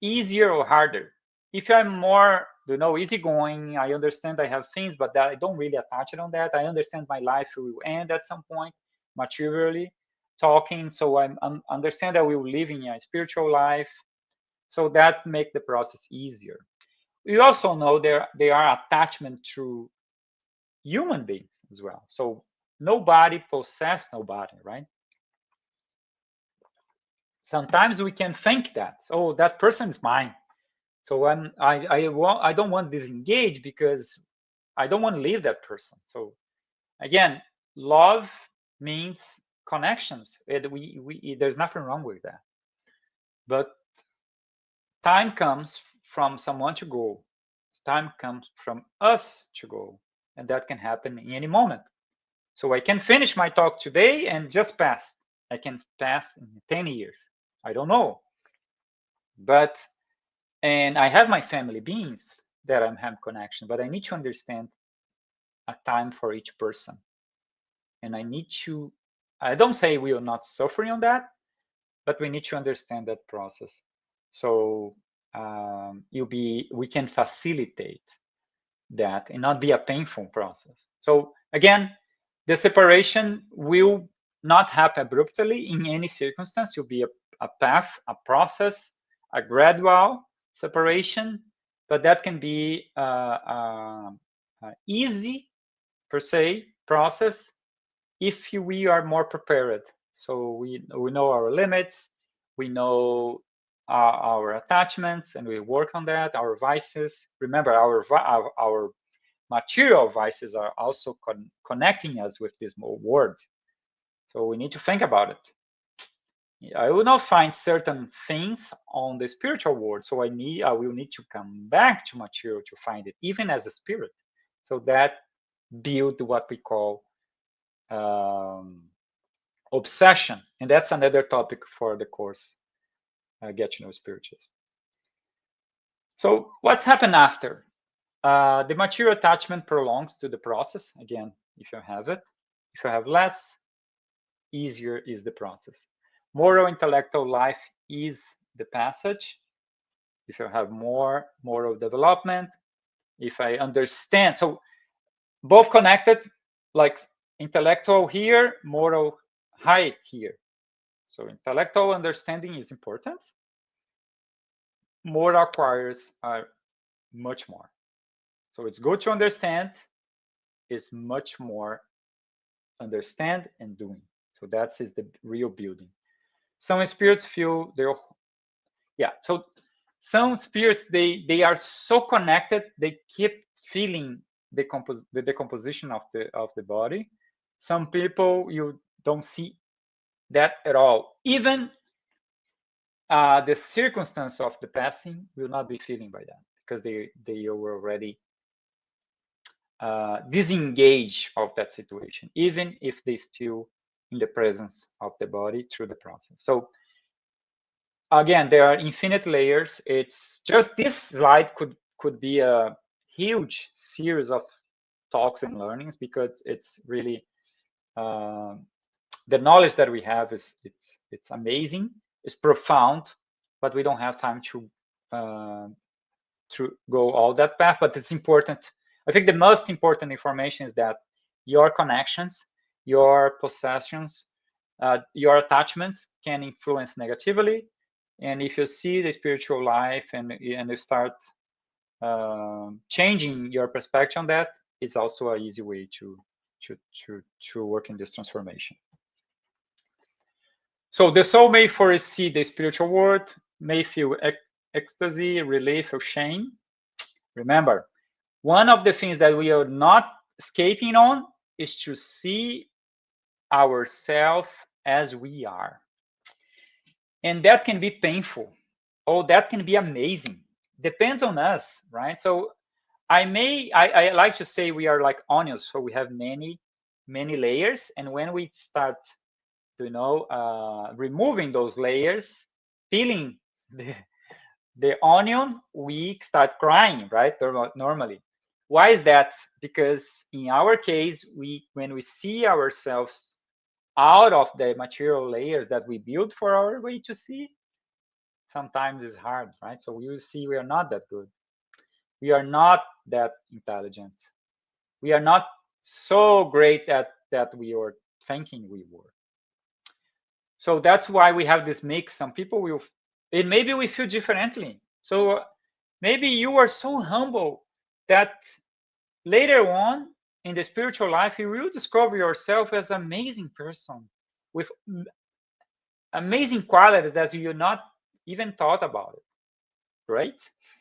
easier or harder. If I'm more, easygoing, I understand I have things, but that I don't really attach it on that. I understand my life will end at some point, materially talking. So I'm understand that we will live in a spiritual life. So that make the process easier. We also know there are attachment to human beings as well. So nobody possess nobody, right? Sometimes we can think that, oh, that person is mine. So I don't want to disengage because I don't want to leave that person. So again, love means connections. There's nothing wrong with that. But time comes from someone to go. Time comes from us to go, and that can happen in any moment. So I can finish my talk today and just pass. I can pass in 10 years. I don't know. And I have my family beings that I'm having connection, but I need to understand a time for each person. And I don't say we are not suffering on that, but we need to understand that process. So we can facilitate that and not be a painful process. So again, the separation will not happen abruptly in any circumstance. It will be a path, a process, a gradual separation, but that can be easy per se process if we are more prepared. So we know our limits, we know our attachments, and we work on that. Our vices. Remember, our material vices are also connecting us with this world. So we need to think about it. I will not find certain things on the spiritual world, so I will need to come back to material to find it, even as a spirit. So that build what we call obsession, and that's another topic for the course, Get to Know Spiritism. So what's happened after? The material attachment prolongs to the process. Again, if you have it, if you have less, easier is the process. Moral intellectual life is the passage. If you have more moral development, if I understand, so both connected, like intellectual here, moral high here. So intellectual understanding is important. Moral acquires are much more. So it's good to understand, is much more understand and doing. So that is the real building. Some spirits feel they're, yeah. So some spirits, they are so connected, they keep feeling the decomposition of the body. Some people, you don't see that at all. Even the circumstance of the passing will not be feeling by that, because they were already disengaged of that situation, even if they still in the presence of the body through the process. So again, there are infinite layers. It's just this slide could be a huge series of talks and learnings, because it's really the knowledge that we have is it's amazing, it's profound, but we don't have time to go all that path. But it's important. I think the most important information is that your connections, your possessions, your attachments can influence negatively. And if you see the spiritual life and you start changing your perspective on that, it's also an easy way to work in this transformation. So the soul may foresee the spiritual world, may feel ecstasy, relief, or shame. Remember, one of the things that we are not escaping on is to see ourselves as we are. And that can be painful. Oh, that can be amazing. Depends on us, right? So I like to say we are like onions. So we have many layers. And when we start, removing those layers, peeling the onion, we start crying, right? Normally. Why is that? Because in our case, when we see ourselves out of the material layers that we build for our way to see, sometimes it's hard, right? So you see we are not that good. We are not that intelligent. We are not so great at that we were thinking we were. So that's why we have this mix. Some people will, and maybe we feel differently. So maybe you are so humble that later on in the spiritual life, you will discover yourself as an amazing person with amazing qualities that you not even thought about it, right?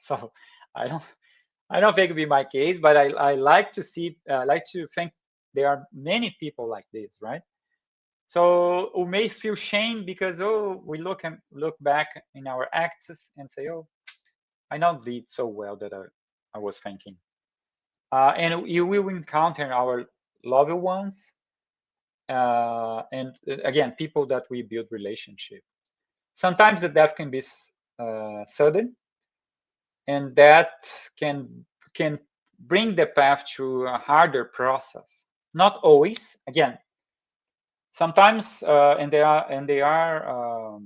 So I don't think it'll be my case, but I like to see, like to think there are many people like this, right? So we may feel shame because we look back in our acts and say, oh, I not did so well that I was thinking. And you will encounter our loved ones, and again, people that we build relationship. Sometimes the death can be sudden, and that can bring the path to a harder process. Not always. Again, sometimes, and there are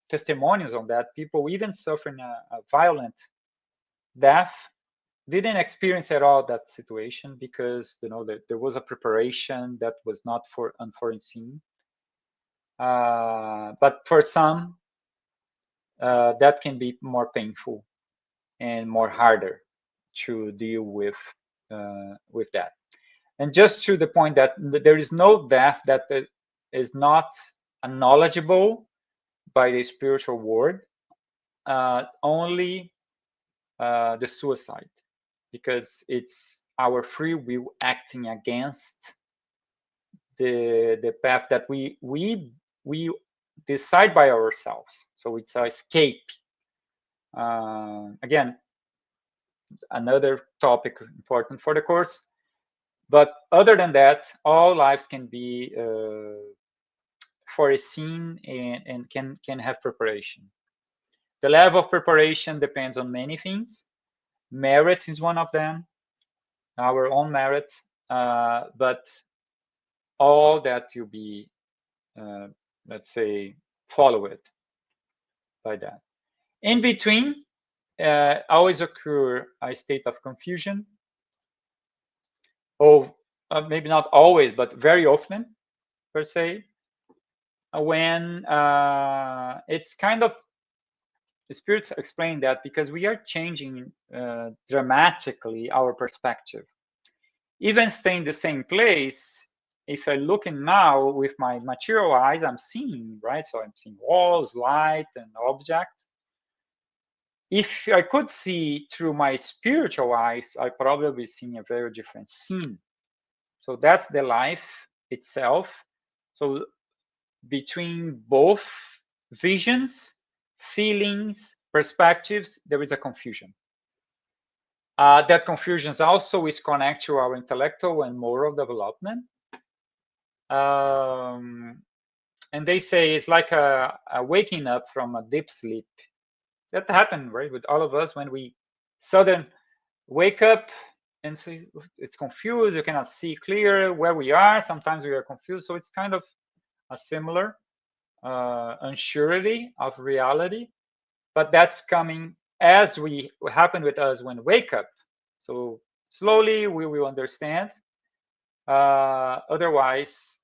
testimonials on that. People even suffering a violent death didn't experience at all that situation, because there was a preparation that was not unforeseen. But for some, that can be more painful and more harder to deal with that. And just to the point that there is no death that is not acknowledgeable by the spiritual world, only the suicide, because it's our free will acting against the path that we decide by ourselves. So it's a escape. Again, another topic important for the course. But other than that, all lives can be foreseen and can have preparation. The level of preparation depends on many things. Merit is one of them, our own merit, but all that will be, let's say, followed by that. In between, always occur a state of confusion, or maybe not always, but very often, per se, when it's kind of the spirits explain that because we are changing dramatically our perspective. Even staying the same place, if I look in now with my material eyes, I'm seeing, right? So I'm seeing walls, light, and objects. If I could see through my spiritual eyes, I probably seeing a very different scene. So that's the life itself. So between both visions, feelings, perspectives, there is a confusion. That confusion also is connected to our intellectual and moral development. And they say it's like a waking up from a deep sleep. That happened, right, with all of us when we sudden wake up and say it's confused. You cannot see clear where we are. Sometimes we are confused. So it's kind of a similar unsurety of reality, but that's coming as we happen with us when wake up. So slowly we will understand. Otherwise,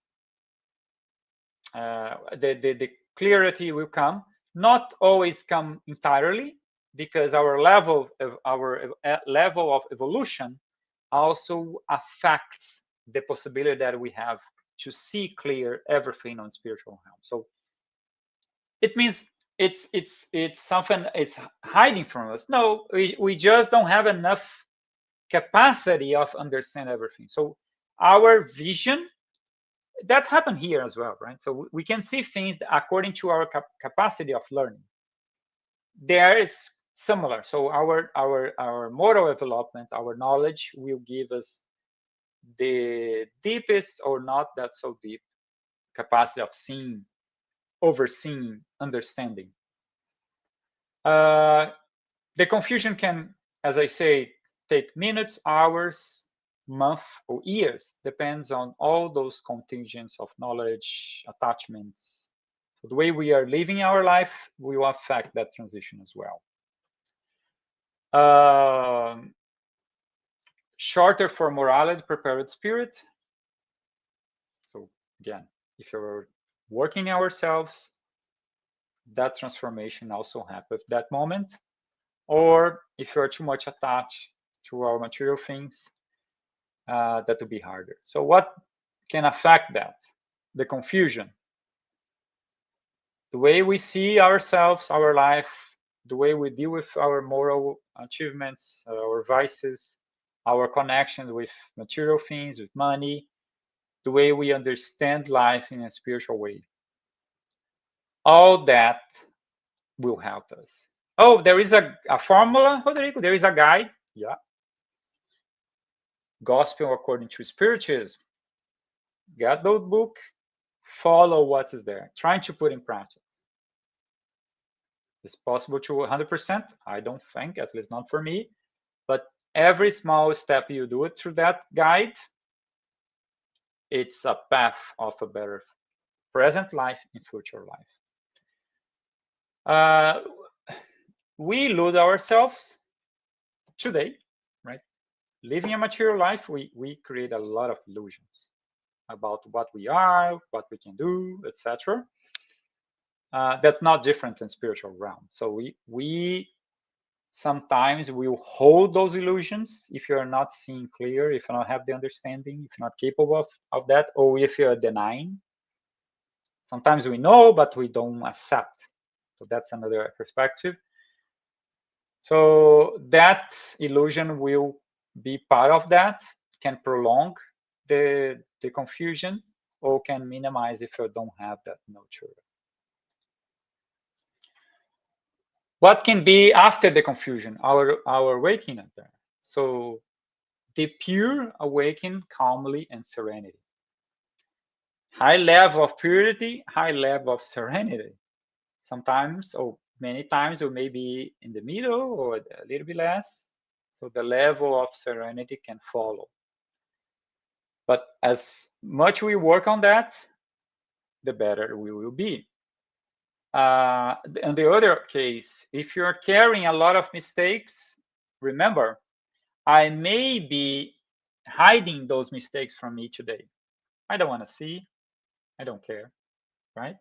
the clarity will come. Not always come entirely, because our level of evolution also affects the possibility that we have to see clear everything on spiritual realm. So it means it's something it's hiding from us. No, we just don't have enough capacity of understand everything. So our vision, that happened here as well, right? So we can see things according to our capacity of learning. There is similar. So our moral development, our knowledge will give us the deepest or not that so deep capacity of seeing, overseeing, understanding. The confusion can, as I say, take minutes, hours, months, or years. Depends on all those contingents of knowledge, attachments. So the way we are living our life will affect that transition as well. Shorter for morality, prepared spirit. So again, if you're working ourselves, that transformation also happens at that moment. Or if you're too much attached to our material things, that will be harder. So what can affect that? The confusion. The way we see ourselves, our life, the way we deal with our moral achievements, our vices, our connection with material things, with money, the way we understand life in a spiritual way. All that will help us. Oh, there is a formula, Rodrigo? There is a guide? Yeah. Gospel according to Spiritism. Get the book, follow what is there, trying to put in practice. It's possible to 100%? I don't think, at least not for me. But every small step you do it through that guide, it's a path of a better present life and future life. We lose ourselves today, right? Living a material life, we create a lot of illusions about what we are, what we can do, etc. That's not different in spiritual realm. So we sometimes will hold those illusions if you're not seeing clear, if you don't have the understanding, if you're not capable of that, or if you're denying. Sometimes we know, but we don't accept. So that's another perspective. So that illusion will be part of that, can prolong the confusion, or can minimize if you don't have that nurture. What can be after the confusion? Our waking up there. So the pure awaken calmly and serenity. High level of purity, high level of serenity. Sometimes, or many times, or maybe in the middle or a little bit less. So the level of serenity can follow. But as much we work on that, the better we will be. In the other case, if you're carrying a lot of mistakes, remember, I may be hiding those mistakes from me today. I don't want to see. I don't care, right?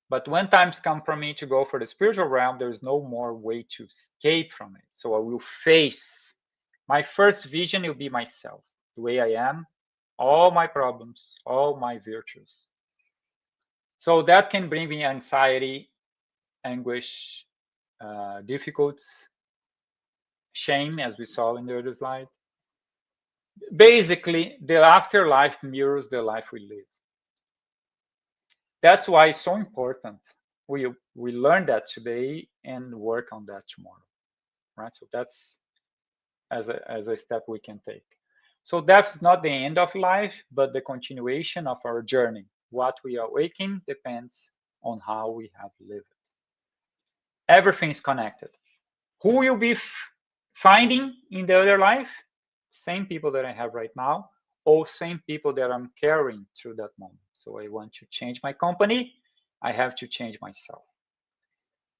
But when times come for me to go for the spiritual realm, there is no more way to escape from it. So I will face. My first vision will be myself, the way I am, all my problems, all my virtues. So that can bring me anxiety, anguish, difficulties, shame, as we saw in the other slide. Basically, the afterlife mirrors the life we live. That's why it's so important. We learn that today and work on that tomorrow, right? So that's as a step we can take. So death is not the end of life, but the continuation of our journey. What we are waking depends on how we have lived. Everything is connected. Who will be finding in the other life? Same people that I have right now, or same people that I'm carrying through that moment. So I want to change my company, I have to change myself.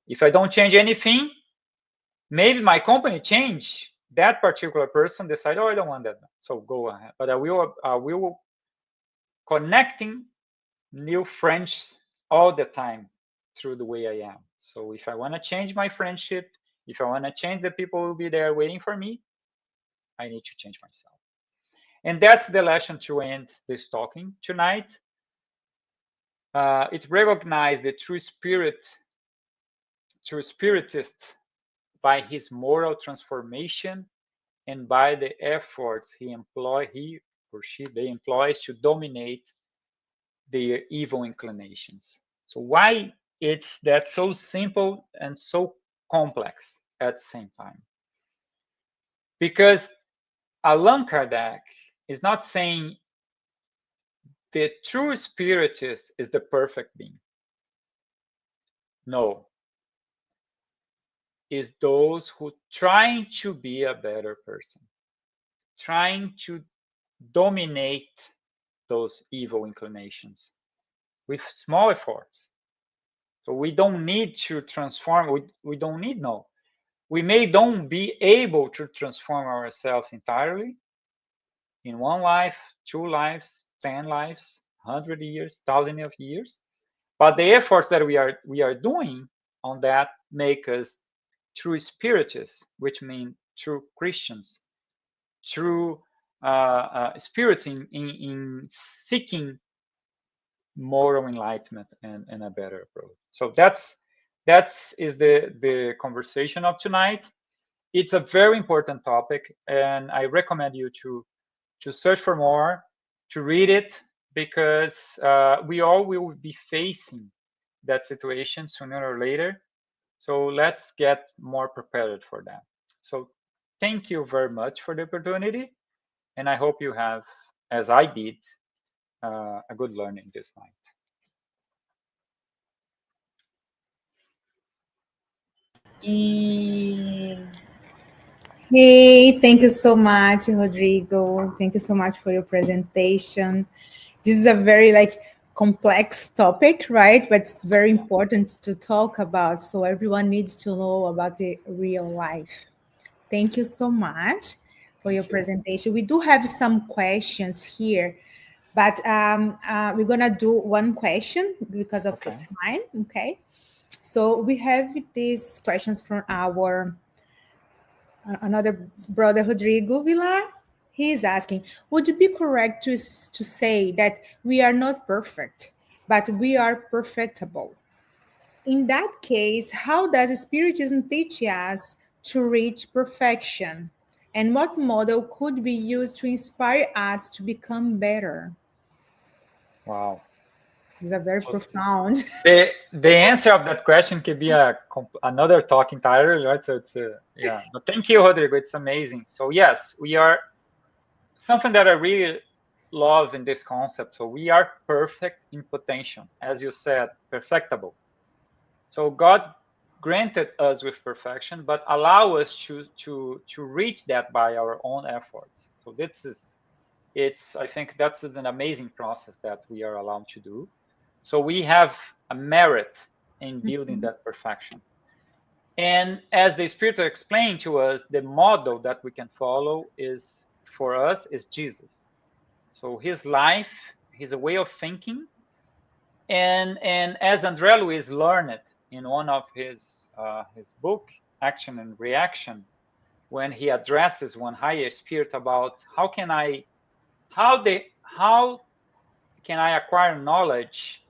If I don't change anything, maybe my company change. That particular person decide, oh, I don't want that, so go ahead. But I will connecting new friends all the time through the way I am. So if I want to change my friendship, if I want to change the people who will be there waiting for me, I need to change myself. And that's the lesson to end this talking tonight. It recognized the true spiritist by his moral transformation and by the efforts he or she they employs to dominate their evil inclinations. So why it's that so simple and so complex at the same time? Because Allan Kardec is not saying the true spiritist is the perfect being. No. Is those who trying to be a better person, trying to dominate those evil inclinations with small efforts. So we don't need to transform. We don't need no. We may don't be able to transform ourselves entirely in one life, 2 lives, 10 lives, 100 years, 1,000 of years. But the efforts that we are doing on that make us true spiritists, which mean true Christians, true spirits in seeking moral enlightenment and a better approach. So that is the conversation of tonight. It's a very important topic, and I recommend you to search for more, to read it, because we all will be facing that situation sooner or later. So let's get more prepared for that. So thank you very much for the opportunity, and I hope you have, as I did, a good learning this night. Hey, thank you so much, Rodrigo. Thank you so much for your presentation. This is a very complex topic, right? But it's very important to talk about. So everyone needs to know about the real life. Thank you so much for your presentation. We do have some questions here, but we're gonna do one question because of the time. Okay. So we have these questions from our another brother, Rodrigo Villar. He is asking, would it be correct to say that we are not perfect, but we are perfectible? In that case, how does Spiritism teach us to reach perfection? And what model could be used to inspire us to become better? Wow. It's a very profound. The answer of that question could be another talk entirely, right? So it's yeah. But thank you, Rodrigo. It's amazing. So yes, we are something that I really love in this concept. So we are perfect in potential, as you said, perfectible. So God granted us with perfection, but allow us to reach that by our own efforts. So I think that's an amazing process that we are allowed to do. So we have a merit in building that perfection. And as the Spirit explained to us, the model that we can follow is, for us, is Jesus. So his life, his way of thinking, And as André Luiz learned in one of his book, Action and Reaction, when he addresses one higher spirit about how can I acquire knowledge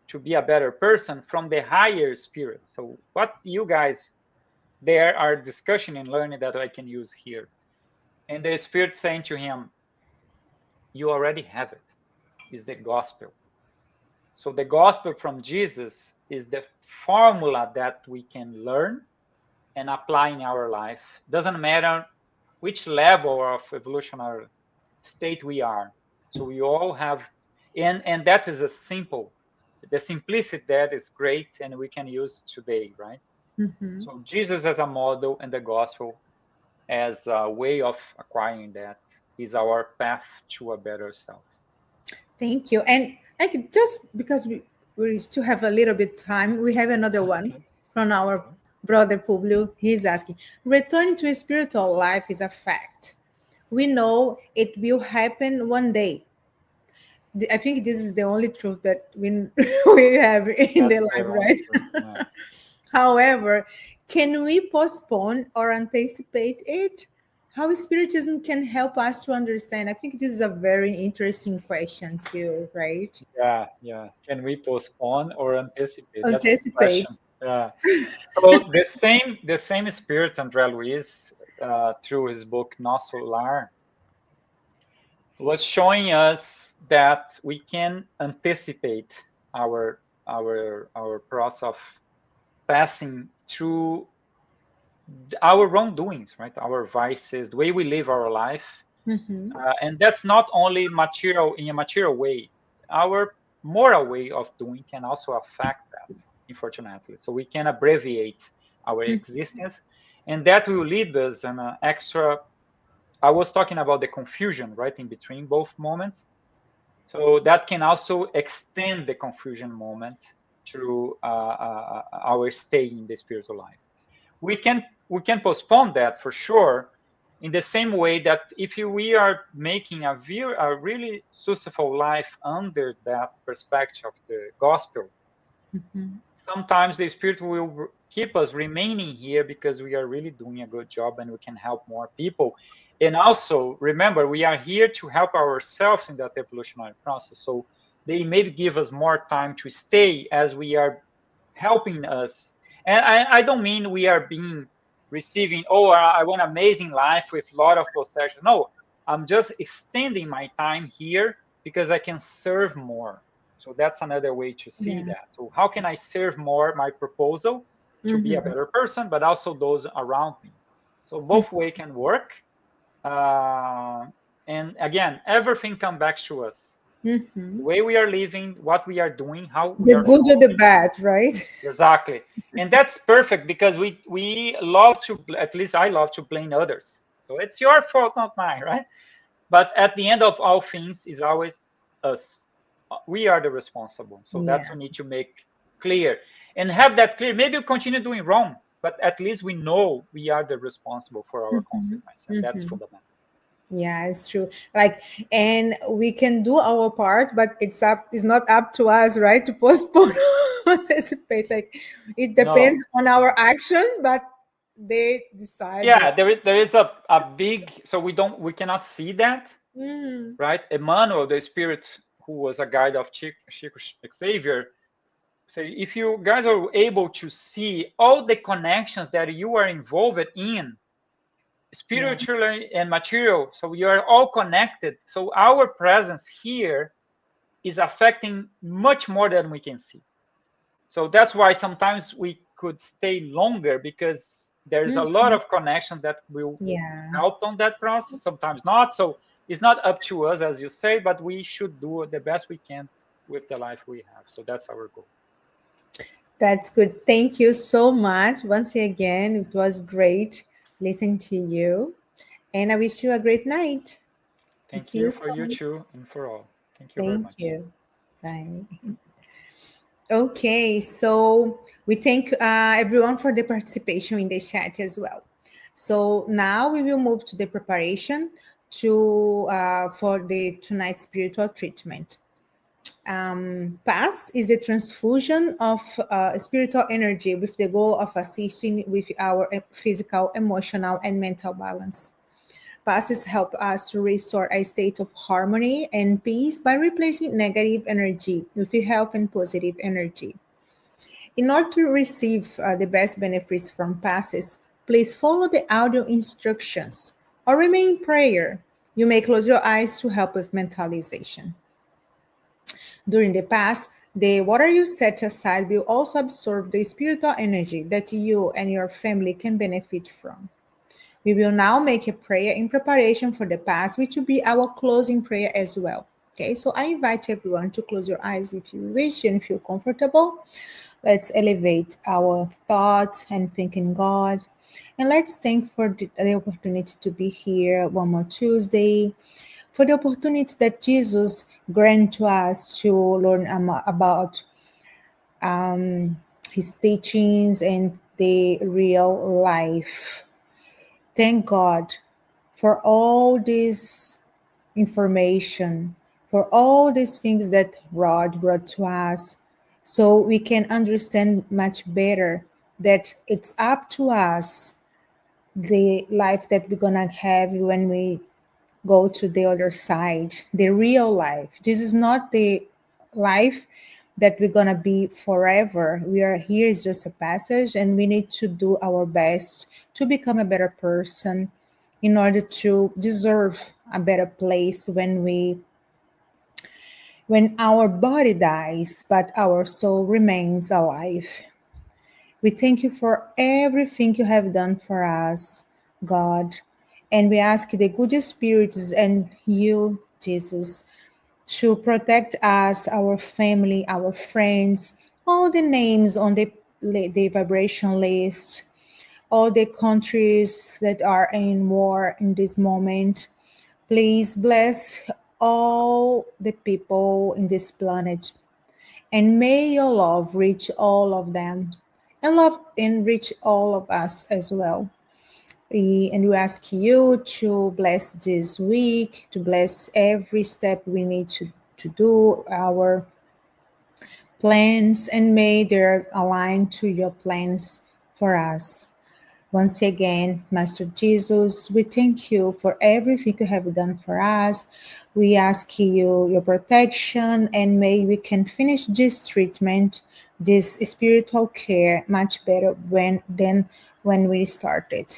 to be a better person from the higher spirit. So what you guys there are discussion and learning that I can use here. And the spirit saying to him, you already have it. Is the gospel. So the gospel from Jesus is the formula that we can learn and apply in our life. Doesn't matter which level of evolutionary state we are. So we all have, and that is the simplicity that is great and we can use today, right? Mm-hmm. So Jesus as a model and the gospel as a way of acquiring that is our path to a better self. Thank you. And just because we still have a little bit time, we have another one from our brother Publio. He's asking, returning to a spiritual life is a fact. We know it will happen one day. I think this is the only truth that we we have in the That's life, the right? only truth. Yeah. However, can we postpone or anticipate it? How Spiritism can help us to understand? I think this is a very interesting question too, right? Yeah. Can we postpone or anticipate? That's the question. Anticipate. Yeah. So the same spirit, André Luiz, through his book Nosso Lar, was showing us that we can anticipate our process of passing through our wrongdoings, right? Our vices, the way we live our life, Mm-hmm. and that's not only material in a material way. Our moral way of doing can also affect that, unfortunately. So we can abbreviate our existence, and that will lead us in an extra. I was talking about the confusion, right, in between both moments. So that can also extend the confusion moment through our stay in the spiritual life. We can postpone that for sure, in the same way that if we are making a really successful life under that perspective of the gospel, Mm-hmm. sometimes the spirit will keep us remaining here because we are really doing a good job and we can help more people. And also remember, we are here to help ourselves in that evolutionary process. So they maybe give us more time to stay as we are helping us. And I don't mean we are being receiving, oh, I want an amazing life with a lot of possessions. No, I'm just extending my time here because I can serve more. So that's another way to see Yeah. that. So how can I serve more my proposal to be a Mm-hmm. better person, but also those around me? So both way can work. And again, everything comes back to us. The Mm-hmm. way we are living, what we are doing, how we The are good or the following. bad, right? Exactly. And that's perfect because we love to, at least I love to blame others. So it's your fault, not mine, right? But at the end of all things is always us. We are the responsible. So that's Yeah. we need to make clear and have that clear. Maybe we continue doing wrong, but at least we know we are the responsible for our Mm-hmm. consequence, and that's Mm-hmm. fundamental. Yeah, it's true. Like, and we can do our part, but it's not up to us, right? To postpone or anticipate. Like, it No. depends on our actions, but they decide what. Yeah, there is a big, so we cannot see that, Mm, right? Emmanuel, the spirit who was a guide of Chico Xavier, say if you guys are able to see all the connections that you are involved in, yeah. spiritually and material, so you are all connected. So our presence here is affecting much more than we can see. So that's why sometimes we could stay longer because there's a lot Mhm. of connection that will Yeah. help on that process, sometimes not. So it's not up to us, as you say, but we should do the best we can with the life we have. So that's our goal. That's good. Thank you so much. Once again, it was great listening to you. And I wish you a great night. Thank See you you for you soon. too and for all. Thank you very Thank much. you. Bye. Okay, so we thank everyone for the participation in the chat as well. So now we will move to the preparation to for the tonight's spiritual treatment. Pass is the transfusion of spiritual energy with the goal of assisting with our physical, emotional, and mental balance. Passes help us to restore a state of harmony and peace by replacing negative energy with health and positive energy. In order to receive the best benefits from passes, please follow the audio instructions or remain in prayer. You may close your eyes to help with mentalization. During the pass, the water you set aside will also absorb the spiritual energy that you and your family can benefit from. We will now make a prayer in preparation for the pass, which will be our closing prayer as well. Okay, so I invite everyone to close your eyes if you wish and feel comfortable. Let's elevate our thoughts and think in God. And let's thank for the opportunity to be here one more Tuesday, for the opportunity that Jesus grant to us to learn about his teachings and the real life. Thank God for all this information, for all these things that Rod brought to us, so we can understand much better that it's up to us the life that we're gonna have when we go to the other side, the real life. This is not the life that we're gonna be forever. We are here is just a passage, and we need to do our best to become a better person in order to deserve a better place when our body dies, but our soul remains alive. We thank you for everything you have done for us, God. And we ask the good spirits and you, Jesus, to protect us, our family, our friends, all the names on the vibration list, all the countries that are in war in this moment. Please bless all the people in this planet, and may your love reach all of them, and love enrich all of us as well. And we ask you to bless this week, to bless every step we need to do, our plans, and may they're aligned to your plans for us. Once again, Master Jesus, we thank you for everything you have done for us. We ask you your protection, and may we can finish this treatment, this spiritual care much better than when we started.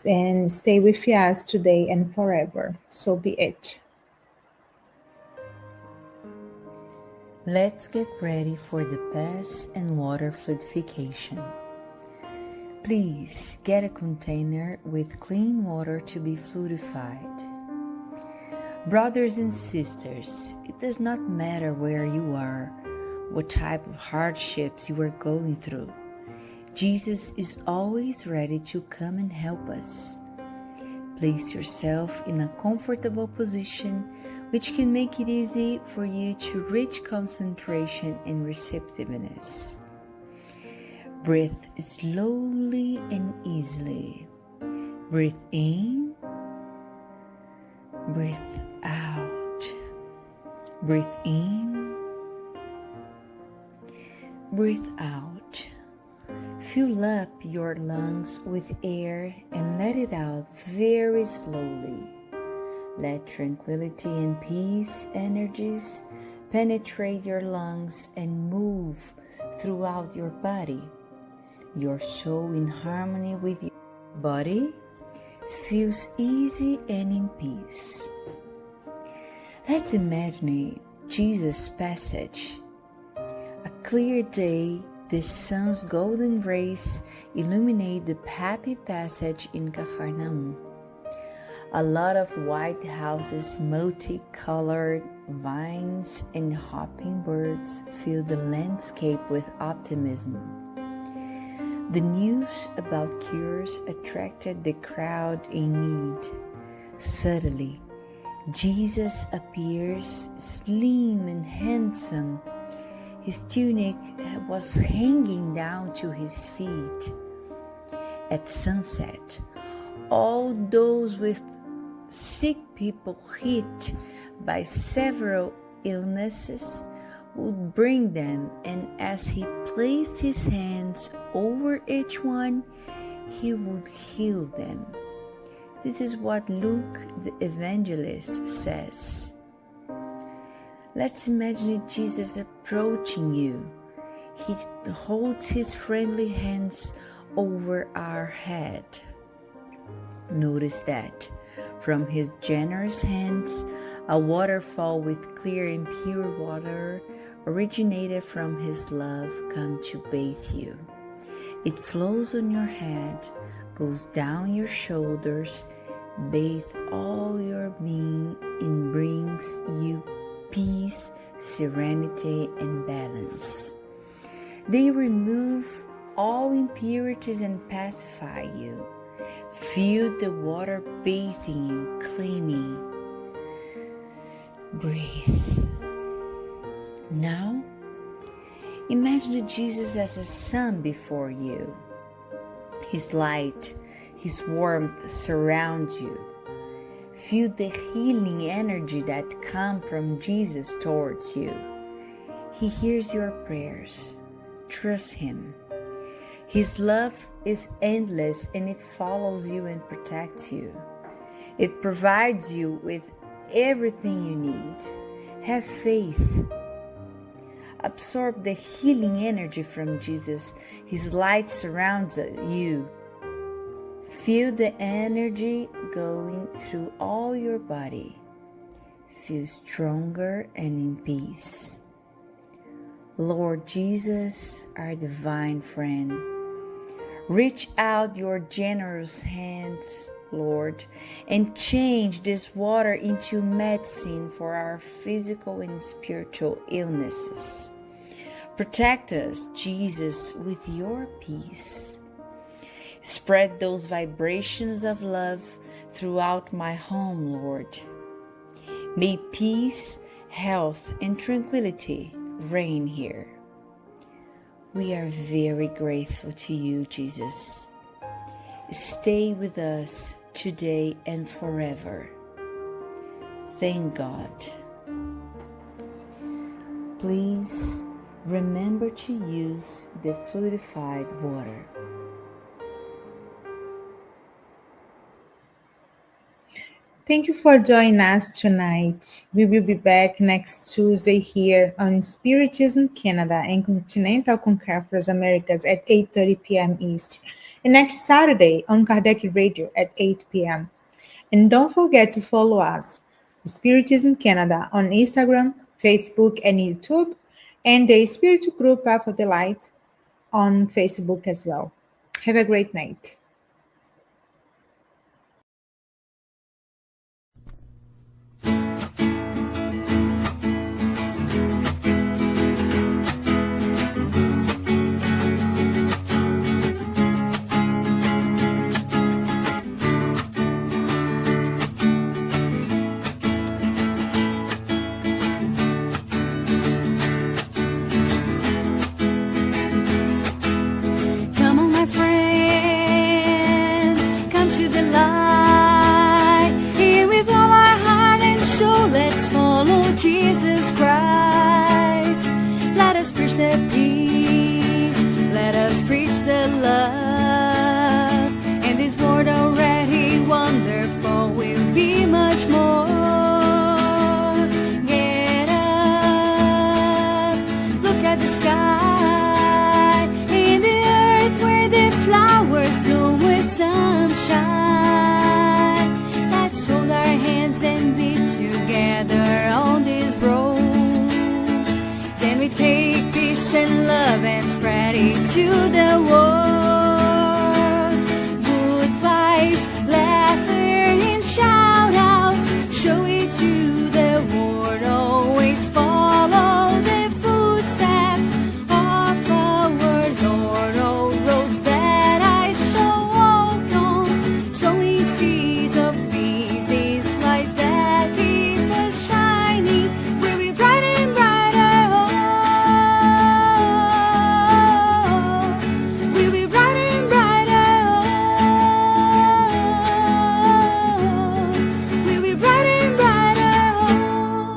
And stay with us today and forever. So be it. Let's get ready for the pass and water fluidification. Please get a container with clean water to be fluidified. Brothers and sisters, it does not matter where you are, what type of hardships you are going through. Jesus is always ready to come and help us. Place yourself in a comfortable position which can make it easy for you to reach concentration and receptiveness. Breathe slowly and easily. Breathe in, breathe out. Breathe in, breathe out. Fill up your lungs with air and let it out very slowly. Let tranquility and peace energies penetrate your lungs and move throughout your body. Your soul in harmony with your body feels easy and in peace. Let's imagine Jesus' passage. A clear day, the sun's golden rays illuminate the happy passage in Capharnaum. A lot of white houses, multicolored vines, and hopping birds fill the landscape with optimism. The news about cures attracted the crowd in need. Suddenly, Jesus appears slim and handsome. His tunic was hanging down to his feet. At sunset, all those with sick people hit by several illnesses would bring them, and as he placed his hands over each one, he would heal them. This is what Luke the evangelist says. Let's imagine Jesus approaching you. He holds his friendly hands over our head. Notice that from his generous hands, a waterfall with clear and pure water originated from his love come to bathe you. It flows on your head, goes down your shoulders, bathe all your being, and brings you peace, serenity, and balance. They remove all impurities and pacify you. Feel the water bathing you, cleaning. Breathe. Now, imagine Jesus as a sun before you. His light, his warmth surrounds you. Feel the healing energy that comes from Jesus towards you. He hears your prayers. Trust him. His love is endless and it follows you and protects you. It provides you with everything you need. Have faith. Absorb the healing energy from Jesus. His light surrounds you. Feel the energy going through all your body. Feel stronger and in peace. Lord Jesus, our divine friend, reach out your generous hands, Lord, and change this water into medicine for our physical and spiritual illnesses. Protect us, Jesus, with your peace. Spread those vibrations of love throughout my home, Lord. May peace, health, and tranquility reign here. We are very grateful to you, Jesus. Stay with us today and forever. Thank God. Please remember to use the fluidified water. Thank you for joining us tonight. We will be back next Tuesday here on Spiritism Canada and Continental Conference Americas at 8:30 p.m. East, and next Saturday on Kardec Radio at 8 p.m. And don't forget to follow us, Spiritism Canada, on Instagram, Facebook, and YouTube, and the Spiritual Group Path of the Light on Facebook as well. Have a great night. Jesus Christ, let us preach the peace, let us preach the love, and this world already wonderful will be much more. Get up, look at the sky, in the earth where the flowers bloom with sunshine. Let's hold our hands and be together on this road. Then we take peace and love and spread it to the world.